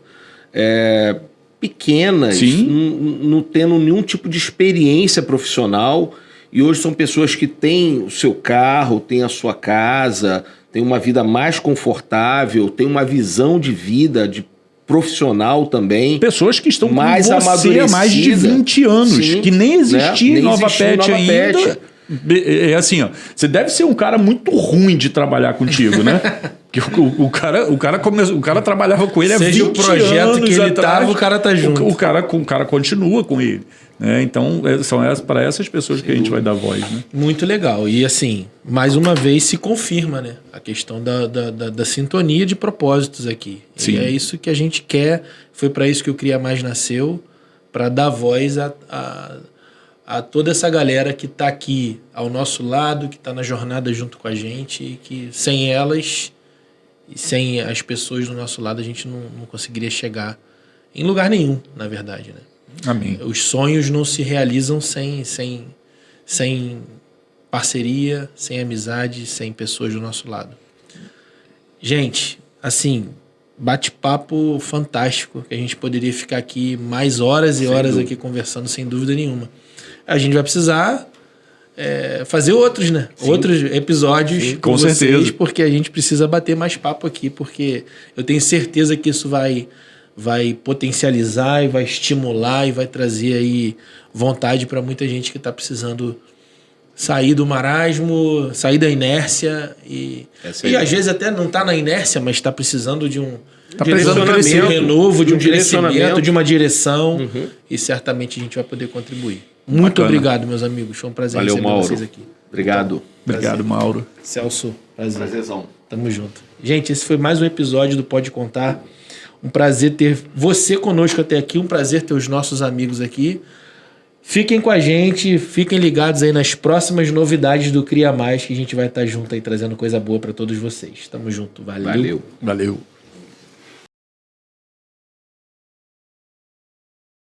pequenas, não tendo nenhum tipo de experiência profissional, e hoje são pessoas que têm o seu carro, têm a sua casa, tem uma vida mais confortável, tem uma visão de vida, de profissional também. Pessoas que estão mais com você há mais de 20 anos, que nem existia InovaPet ainda. É assim, ó, você deve ser um cara muito ruim de trabalhar contigo, né? Porque o cara trabalhava com ele há 20 anos. Seja o projeto que ele estava, o cara tá junto. O cara continua com ele. Então, são para essas pessoas que a gente vai dar voz, né? Muito legal. E assim, mais uma vez se confirma, né, a questão da sintonia de propósitos aqui. Sim. E é isso que a gente quer. Foi para isso que o Cria Mais nasceu, para dar voz a toda essa galera que está aqui ao nosso lado, que está na jornada junto com a gente, e que sem elas e sem as pessoas do nosso lado a gente não conseguiria chegar em lugar nenhum, na verdade, né? Amém. Os sonhos não se realizam sem parceria, sem amizade, sem pessoas do nosso lado. Gente, assim, bate-papo fantástico, que a gente poderia ficar aqui mais horas e horas aqui conversando, sem dúvida nenhuma. A gente vai precisar fazer outros, né? Sim. Outros episódios com vocês, certeza. Porque a gente precisa bater mais papo aqui, porque eu tenho certeza que isso vai potencializar e vai estimular e vai trazer aí vontade para muita gente que está precisando sair do marasmo, sair da inércia e às vezes até não está na inércia, mas está precisando de direcionamento, de um renovo, de um direcionamento, crescimento, de uma direção. E certamente a gente vai poder contribuir. Muito obrigado, meus amigos. Foi um prazer Valeu, receber Mauro. vocês aqui. Obrigado. Obrigado, Mauro. Celso, prazer. Prazerzão. Tamo junto. Gente, esse foi mais um episódio do Pode Contar. Um prazer ter você conosco até aqui. Um prazer ter os nossos amigos aqui. Fiquem com a gente. Fiquem ligados aí nas próximas novidades do Cria Mais, que a gente vai estar junto aí trazendo coisa boa para todos vocês. Tamo junto. Valeu. Valeu. Valeu.